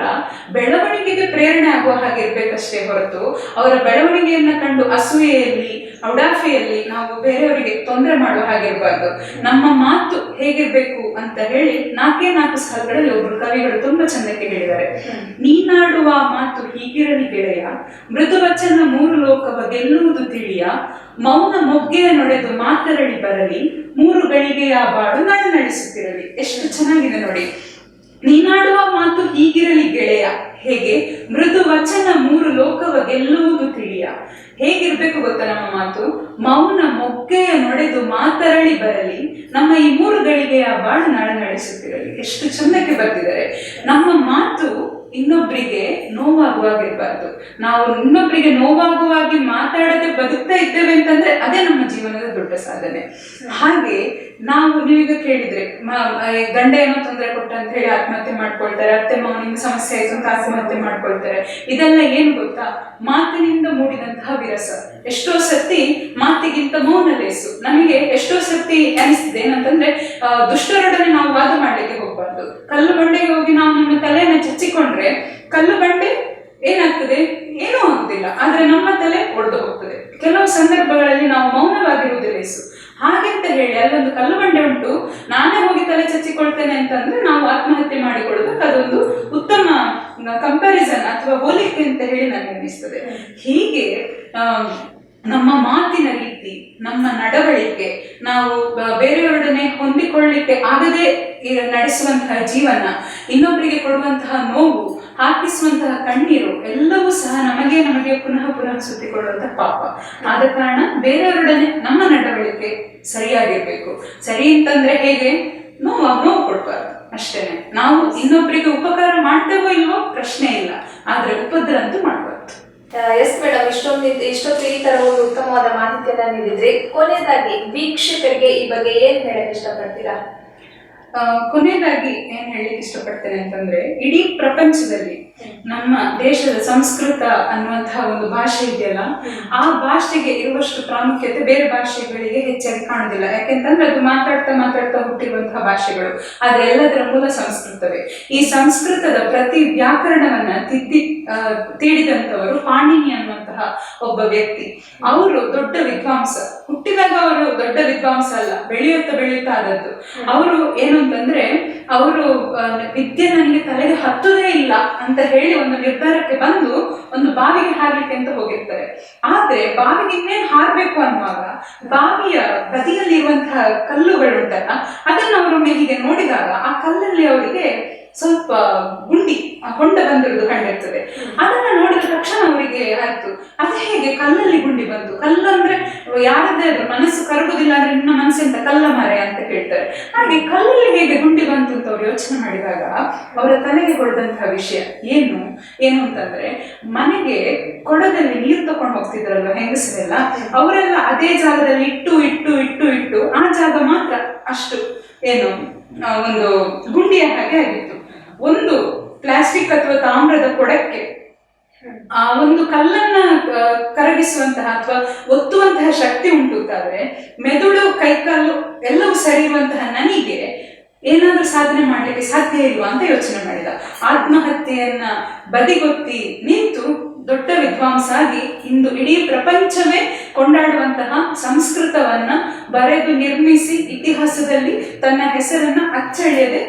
ಬೆಳವಣಿಗೆಗೆ ಪ್ರೇರಣೆ ಆಗುವ ಹಾಗೆ ಇರ್ಬೇಕಷ್ಟೇ ಹೊರತು ಅವರ ಬೆಳವಣಿಗೆಯನ್ನ ಕಂಡು ಅಸೂಯೆಯಲ್ಲಿ ಔಡಾಫೆಯಲ್ಲಿ ನಾವು ಬೇರೆಯವರಿಗೆ ತೊಂದರೆ ಮಾಡುವ ಹಾಗೆ ಇರಬಾರ್ದು. ನಮ್ಮ ಮಾತು ಹೇಗಿರ್ಬೇಕು ಅಂತ ಹೇಳಿ 4 ಸ್ಥಳಗಳಲ್ಲಿ ಒಬ್ಬರು ಕವಿಗಳು ತುಂಬಾ ಚಂದಕ್ಕೆ ಹೇಳಿದ್ದಾರೆ. ನೀನಾಡುವ ಮಾತು ಹೀಗಿರಲಿ ಗೆಳೆಯ, ಮೃದು ವಚನ 3 ಲೋಕವ ಗೆಲ್ಲುವುದು ತಿಳಿಯ, ಮೌನ ಮೊಗ್ಗೆಯ ನೊಡೆದು ಮಾತರಳಿ ಬರಲಿ, 3 ಗಳಿಗೆಯ ಬಾಳು ನಡೆಸುತ್ತಿರಲಿ. ಎಷ್ಟು ಚೆನ್ನಾಗಿದೆ ನೋಡಿ. ನೀನಾಡುವ ಮಾತು ಹೀಗಿರಲಿ ಗೆಳೆಯ, ಹೇಗೆ? ಮೃದು ವಚನ 3 ಲೋಕವ ಗೆಲ್ಲುವುದು ತಿಳಿಯ. ಹೇಗಿರ್ಬೇಕು ಗೊತ್ತಾ ನಮ್ಮ ಮಾತು? ಮೌನ ಮೊಗ್ಗೆಯ ನೊಡೆದು ಮಾತರಳಿ ಬರಲಿ, ನಮ್ಮ ಈ 3 ಗಳಿಗೆಯ ಬಾಳು ನಡೆಸುತ್ತಿರಲಿ. ಎಷ್ಟು ಚಂದಕ್ಕೆ ಬರ್ತಿದ್ದಾರೆ. ನಮ್ಮ ಮಾತು ಇನ್ನೊಬ್ಬರಿಗೆ ನೋವಾಗುವಾಗಿರ್ಬಾರ್ದು. ನಾವು ಇನ್ನೊಬ್ಬರಿಗೆ ನೋವಾಗುವಾಗಿ ಮಾತಾಡದೆ ಬದುಕ್ತಾ ಇದ್ದೇವೆ ಅಂತಂದ್ರೆ ಅದೇ ನಮ್ಮ ಜೀವನದ ದೊಡ್ಡ ಸಾಧನೆ. ಹಾಗೆ ನೀವೀಗ ಕೇಳಿದ್ರೆ, ಗಂಡ ಏನೋ ತೊಂದರೆ ಕೊಟ್ಟ ಅಂತ ಹೇಳಿ ಆತ್ಮಹತ್ಯೆ ಮಾಡ್ಕೊಳ್ತಾರೆ, ಅತ್ತೆ ಮಾವನಿಂದ ಸಮಸ್ಯೆ ಆಯ್ತು ಅಂತ ಆತ್ಮಹತ್ಯೆ ಮಾಡ್ಕೊಳ್ತಾರೆ. ಇದೆಲ್ಲ ಏನು ಗೊತ್ತಾ? ಮಾತಿನಿಂದ ಮೂಡಿದಂತಹ ವಿರಸ. ಎಷ್ಟೋ ಸತಿ ಮಾತಿಗಿಂತ ಮೌನ ಲೇಸು. ನಮಗೆ ಎಷ್ಟೋ ಸತಿ ಅನಿಸ್ತಿದೆ ಏನಂತಂದ್ರೆ, ದುಷ್ಟರೊಡನೆ ನಾವು ವಾದ ಮಾಡ್ಲಿಕ್ಕೆ ಹೋಗ್ಬಾರ್ದು. ಕಲ್ಲು ಬಂಡೆಗೆ ಹೋಗಿ ನಾವು ನಮ್ಮ ತಲೆಯನ್ನು ಚಚ್ಚಿಕೊಂಡ್ರೆ ಕಲ್ಲು ಬಂಡೆ ಏನಾಗ್ತದೆ? ಏನೂ ಆಗುದಿಲ್ಲ, ಆದ್ರೆ ನಮ್ಮ ತಲೆ ಒಡೆದು ಹೋಗ್ತದೆ. ಕೆಲವು ಸಂದರ್ಭಗಳಲ್ಲಿ ನಾವು ಮೌನವಾಗಿರುವುದೇ ಲೇಸು. ಹಾಗೆಂತ ಹೇಳಿ ಅಲ್ಲೊಂದು ಕಲ್ಲು ಬಂಡೆ ಉಂಟು, ನಾನೇ ಹೋಗಿ ತಲೆ ಚಚ್ಚಿಕೊಳ್ತೇನೆ ಅಂತಂದ್ರೆ ನಾವು ಆತ್ಮಹತ್ಯೆ ಮಾಡಿಕೊಳ್ಳೋದಕ್ಕೆ ಅದೊಂದು ಉತ್ತಮ ಕಂಪ್ಯಾರಿಸನ್ ಅಥವಾ ಹೋಲಿಕೆ ಅಂತ ಹೇಳಿ ನನಗೆ ಅನಿಸ್ತದೆ. ಹೀಗೆ ನಮ್ಮ ಮಾತಿನ ರೀತಿ, ನಮ್ಮ ನಡವಳಿಕೆ, ನಾವು ಬೇರೆಯವರೊಡನೆ ಹೊಂದಿಕೊಳ್ಳಿಕ್ಕೆ ಆಗದೆ ನಡೆಸುವಂತಹ ಜೀವನ, ಇನ್ನೊಬ್ಬರಿಗೆ ಕೊಡುವಂತಹ ನೋವು, ಹಾಕಿಸುವಂತಹ ಕಣ್ಣೀರು ಎಲ್ಲವೂ ಸಹ ನಮಗೆ ಪುನಃ ಸುತ್ತಿಕೊಳ್ಳುವಂತಹ ಪಾಪ. ಆದ ಕಾರಣ ಬೇರೆಯವರೊಡನೆ ನಮ್ಮ ನಡವಳಿಕೆ ಸರಿಯಾಗಿರ್ಬೇಕು. ಸರಿ ಅಂತಂದ್ರೆ ಹೇಗೆ? ನೋವು ಕೊಡ್ಬಾರ್ದು ಅಷ್ಟೇನೆ. ನಾವು ಇನ್ನೊಬ್ಬರಿಗೆ ಉಪಕಾರ ಮಾಡ್ತೇವೋ ಇಲ್ವೋ ಪ್ರಶ್ನೆ ಇಲ್ಲ, ಆದ್ರೆ ಉಪದ್ರ ಅಂತೂ ಮಾಡ್ಬಾರ್ದು. ಎಸ್ ಮೇಡಮ್, ಇಷ್ಟೊತ್ತು ಈ ತರ ಒಂದು ಉತ್ತಮವಾದ ಮಾಹಿತಿಯನ್ನ ನೀಡಿದ್ರಿ. ಕೊನೆಯದಾಗಿ ವೀಕ್ಷಕರಿಗೆ ಈ ಬಗ್ಗೆ ಏನ್ ಹೇಳಕ್ ಇಷ್ಟಪಡ್ತೀರಾ? ಕೊನೆಯದಾಗಿ ಏನ್ ಹೇಳಿಕ್ಕೆ ಇಷ್ಟಪಡ್ತೇನೆ ಅಂತಂದ್ರೆ, ಇಡೀ ಪ್ರಪಂಚದಲ್ಲಿ ನಮ್ಮ ದೇಶದ ಸಂಸ್ಕೃತ ಅನ್ನುವಂತಹ ಒಂದು ಭಾಷೆ ಇದೆಯಲ್ಲ, ಆ ಭಾಷೆಗೆ ಇರುವಷ್ಟು ಪ್ರಾಮುಖ್ಯತೆ ಬೇರೆ ಭಾಷೆಗಳಿಗೆ ಹೆಚ್ಚಾಗಿ ಕಾಣುದಿಲ್ಲ. ಯಾಕೆಂತಂದ್ರೆ ಅದು ಮಾತಾಡ್ತಾ ಹುಟ್ಟಿರುವಂತಹ ಭಾಷೆಗಳು, ಆದ್ರೆ ಎಲ್ಲದರ ಮೂಲ ಸಂಸ್ಕೃತವೇ. ಈ ಸಂಸ್ಕೃತದ ಪ್ರತಿ ವ್ಯಾಕರಣವನ್ನ ತೀಡಿದಂತವರು ಪಾಣಿನಿ ಅನ್ನುವಂತಹ ಒಬ್ಬ ವ್ಯಕ್ತಿ. ಅವರು ದೊಡ್ಡ ವಿದ್ವಾಂಸ. ಹುಟ್ಟಿದಾಗ ಅವರು ದೊಡ್ಡ ವಿದ್ವಾಂಸ ಅಲ್ಲ, ಬೆಳೆಯುತ್ತಾ ಆದದ್ದು. ಅವರು ಏನು ಅಂತಂದ್ರೆ, ಅವರು ವಿದ್ಯೆ ನನಗೆ ತಲೆಗೆ ಹತ್ತುದೇ ಇಲ್ಲ ಅಂತ ಹೇಳಿ ಒಂದು ನಿರ್ಧಾರಕ್ಕೆ ಬಂದು ಒಂದು ಬಾವಿಗೆ ಹಾರ್ಲಿಕ್ಕೆ ಅಂತ ಹೋಗಿರ್ತಾರೆ. ಆದ್ರೆ ಬಾವಿಗೆ ಇನ್ನೇನು ಹಾರ್ಬೇಕು ಅನ್ನುವಾಗ ಬಾವಿಯ ಬದಿಯಲ್ಲಿ ಇರುವಂತಹ ಕಲ್ಲುಗಳುಂಟಲ್ಲ, ಅದನ್ನ ಅವರೊಮ್ಮೆ ಹೀಗೆ ನೋಡಿದಾಗ ಆ ಕಲ್ಲಲ್ಲಿ ಅವರಿಗೆ ಸ್ವಲ್ಪ ಹೊಂಡ ಬಂದಿರುವುದು ಕಂಡಿರ್ತದೆ. ಅದನ್ನ ನೋಡಿದ ತಕ್ಷಣ ಅವರಿಗೆ ಆಯ್ತು, ಅದು ಹೇಗೆ ಕಲ್ಲಲ್ಲಿ ಗುಂಡಿ ಬಂತು? ಕಲ್ಲು ಅಂದ್ರೆ ಯಾರದ್ದೇ ಆದ್ರೂ ಮನಸ್ಸು ಕರಗುದಿಲ್ಲ ಅಂದ್ರೆ ನಿನ್ನ ಮನಸ್ಸೆಂತ ಕಲ್ಲ ಮರೆ ಅಂತ ಕೇಳ್ತಾರೆ. ಹಾಗೆ ಕಲ್ಲಲ್ಲಿ ಹೇಗೆ ಗುಂಡಿ ಬಂತು ಅಂತ ಅವ್ರು ಯೋಚನೆ ಮಾಡಿದಾಗ ಅವರ ತಲೆಗೆ ಹೊಡೆದಂತಹ ವಿಷಯ ಏನು ಅಂತಂದ್ರೆ, ಮನೆಗೆ ಕೊಡದಲ್ಲಿ ನೀರು ತಕೊಂಡು ಹೋಗ್ತಿದ್ರಲ್ವ ಹೆಂಗಸರೆಲ್ಲ, ಅವರೆಲ್ಲ ಅದೇ ಜಾಗದಲ್ಲಿ ಇಟ್ಟು ಆ ಜಾಗ ಮಾತ್ರ ಅಷ್ಟು ಒಂದು ಗುಂಡಿಯ ಹಾಗೆ ಆಗಿತ್ತು. ಒಂದು ಪ್ಲಾಸ್ಟಿಕ್ ಅಥವಾ ತಾಮ್ರದ ಕೊಡಕ್ಕೆ ಆ ಒಂದು ಕಲ್ಲನ್ನ ಕರಗಿಸುವಂತಹ ಅಥವಾ ಒತ್ತುವಂತಹ ಶಕ್ತಿ ಉಂಟುತ್ತಾದ್ರೆ, ಮೆದುಳು, ಕೈಕಾಲು ಎಲ್ಲವೂ ಸರಿ ಇರುವಂತಹ ನನಗೆ ಏನಾದ್ರೂ ಸಾಧನೆ ಮಾಡ್ಲಿಕ್ಕೆ ಸಾಧ್ಯ ಇಲ್ವಾ ಅಂತ ಯೋಚನೆ ಮಾಡಿದ. ಆತ್ಮಹತ್ಯೆಯನ್ನ ಬದಿಗೊತ್ತಿ ನಿಂತು ದೊಡ್ಡ ವಿದ್ವಾಂಸ ಆಗಿ ಇಂದು ಇಡೀ ಪ್ರಪಂಚವೇ ಕೊಂಡಾಡುವಂತಹ ಸಂಸ್ಕೃತವನ್ನ ಬರೆದು ನಿರ್ಮಿಸಿ ಇತಿಹಾಸದಲ್ಲಿ ತನ್ನ ಹೆಸರನ್ನ ಅಚ್ಚಳಿಯದೆ,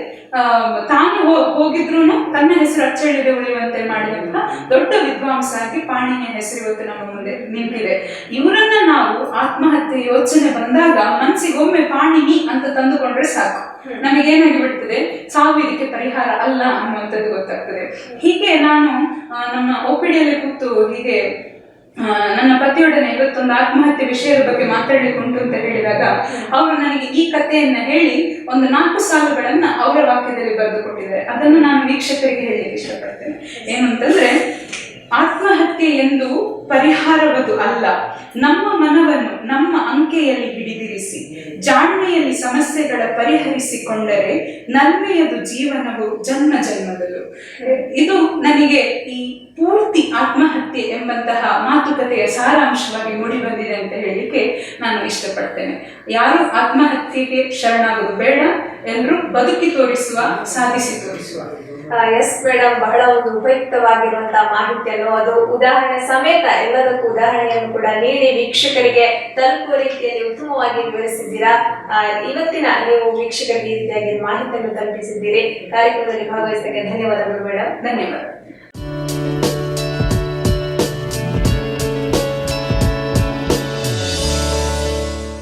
ತಾನು ಹೋಗಿದ್ರು ತನ್ನ ಹೆಸರು ಅಚ್ಚಳಿಯದೆ ಉಳಿಯುವಂತೆ ಮಾಡಿದಂತಹ ದೊಡ್ಡ ವಿದ್ವಾಂಸ ಆಗಿ ಪಾಣಿನಿಯ ಹೆಸರು ಇವತ್ತು ನಮ್ಮ ಮುಂದೆ ನಿಂತಿದೆ. ಇವರನ್ನ ನಾವು ಆತ್ಮಹತ್ಯೆ ಯೋಚನೆ ಬಂದಾಗ ಮನಸ್ಸಿಗೊಮ್ಮೆ ಪಾಣಿನಿ ಅಂತ ತಂದುಕೊಂಡ್ರೆ ಸಾಕು, ನಮಗೇನಾಗಿ ಬಿಡ್ತದೆ, ಸಾವು ಇದಕ್ಕೆ ಪರಿಹಾರ ಅಲ್ಲ ಅನ್ನುವಂಥದ್ದು ಗೊತ್ತಾಗ್ತದೆ. ಹೀಗೆ ನಾನು ನಮ್ಮ OPD ಕೂತು ಹೀಗೆ ನನ್ನ ಪತಿಯೊಡನೆ ಇವತ್ತೊಂದು ಆತ್ಮಹತ್ಯೆ ವಿಷಯದ ಬಗ್ಗೆ ಮಾತಾಡಲಿಕ್ಕುಂಟು ಅಂತ ಹೇಳಿದಾಗ ಅವರು ನನಗೆ ಈ ಕಥೆಯನ್ನ ಹೇಳಿ ಒಂದು 4 ಸಾಲುಗಳನ್ನ ಅವರ ವಾಕ್ಯದಲ್ಲಿ ಬರೆದುಕೊಟ್ಟಿದ್ದಾರೆ. ಅದನ್ನು ನಾನು ವೀಕ್ಷಕರಿಗೆ ಹೇಳಲಿಕ್ಕೆ ಇಷ್ಟಪಡ್ತೇನೆ. ಏನು ಅಂತಂದ್ರೆ, ಆತ್ಮಹತ್ಯೆ ಎಂದು ಪರಿಹಾರವದು ಅಲ್ಲ, ನಮ್ಮ ಮನವನ್ನು ನಮ್ಮ ಅಂಕೆಯಲ್ಲಿ ಹಿಡಿದಿರಿಸಿ ಜಾಣ್ಮೆಯಲ್ಲಿ ಸಮಸ್ಯೆಗಳ ಪರಿಹರಿಸಿಕೊಂಡರೆ ನಲ್ಮೆಯದು ಜೀವನವು ಜನ್ಮ ಜನ್ಮದಲು. ಇದು ನನಗೆ ಈ ಪೂರ್ತಿ ಆತ್ಮಹತ್ಯೆ ಎಂಬಂತಹ ಮಾತುಕತೆಯ ಸಾರಾಂಶವಾಗಿ ಮೂಡಿ ಬಂದಿದೆ ಅಂತ ಹೇಳಿಕ್ಕೆ ನಾನು ಇಷ್ಟಪಡ್ತೇನೆ. ಯಾರು ಆತ್ಮಹತ್ಯೆಗೆ ಶರಣಾಗೋದು ಬೇಡ, ಎಲ್ಲರೂ ಬದುಕಿ ತೋರಿಸುವ, ಸಾಧಿಸಿ ತೋರಿಸುವ. ಎಸ್ ಮೇಡಮ್, ಬಹಳ ಒಂದು ಉಪಯುಕ್ತವಾಗಿರುವಂತಹ ಮಾಹಿತಿಯನ್ನು, ಅದು ಉದಾಹರಣೆ ಸಮೇತ ಎಲ್ಲದಕ್ಕೂ ಉದಾಹರಣೆಯನ್ನು ಕೂಡ ನೀಡಿ ವೀಕ್ಷಕರಿಗೆ ತಲುಪುವ ರೀತಿಯಲ್ಲಿ ಉತ್ತಮವಾಗಿ ವಿವರಿಸಿದ್ದೀರಾ. ಇವತ್ತಿನ ನೀವು ವೀಕ್ಷಕರಿಗೆ ಈ ರೀತಿಯಾಗಿ ಮಾಹಿತಿಯನ್ನು ತಲುಪಿಸಿದ್ದೀರಿ. ಕಾರ್ಯಕ್ರಮದಲ್ಲಿ ಭಾಗವಹಿಸಿದ್ದಕ್ಕೆ ಧನ್ಯವಾದಗಳು ಮೇಡಮ್. ಧನ್ಯವಾದ.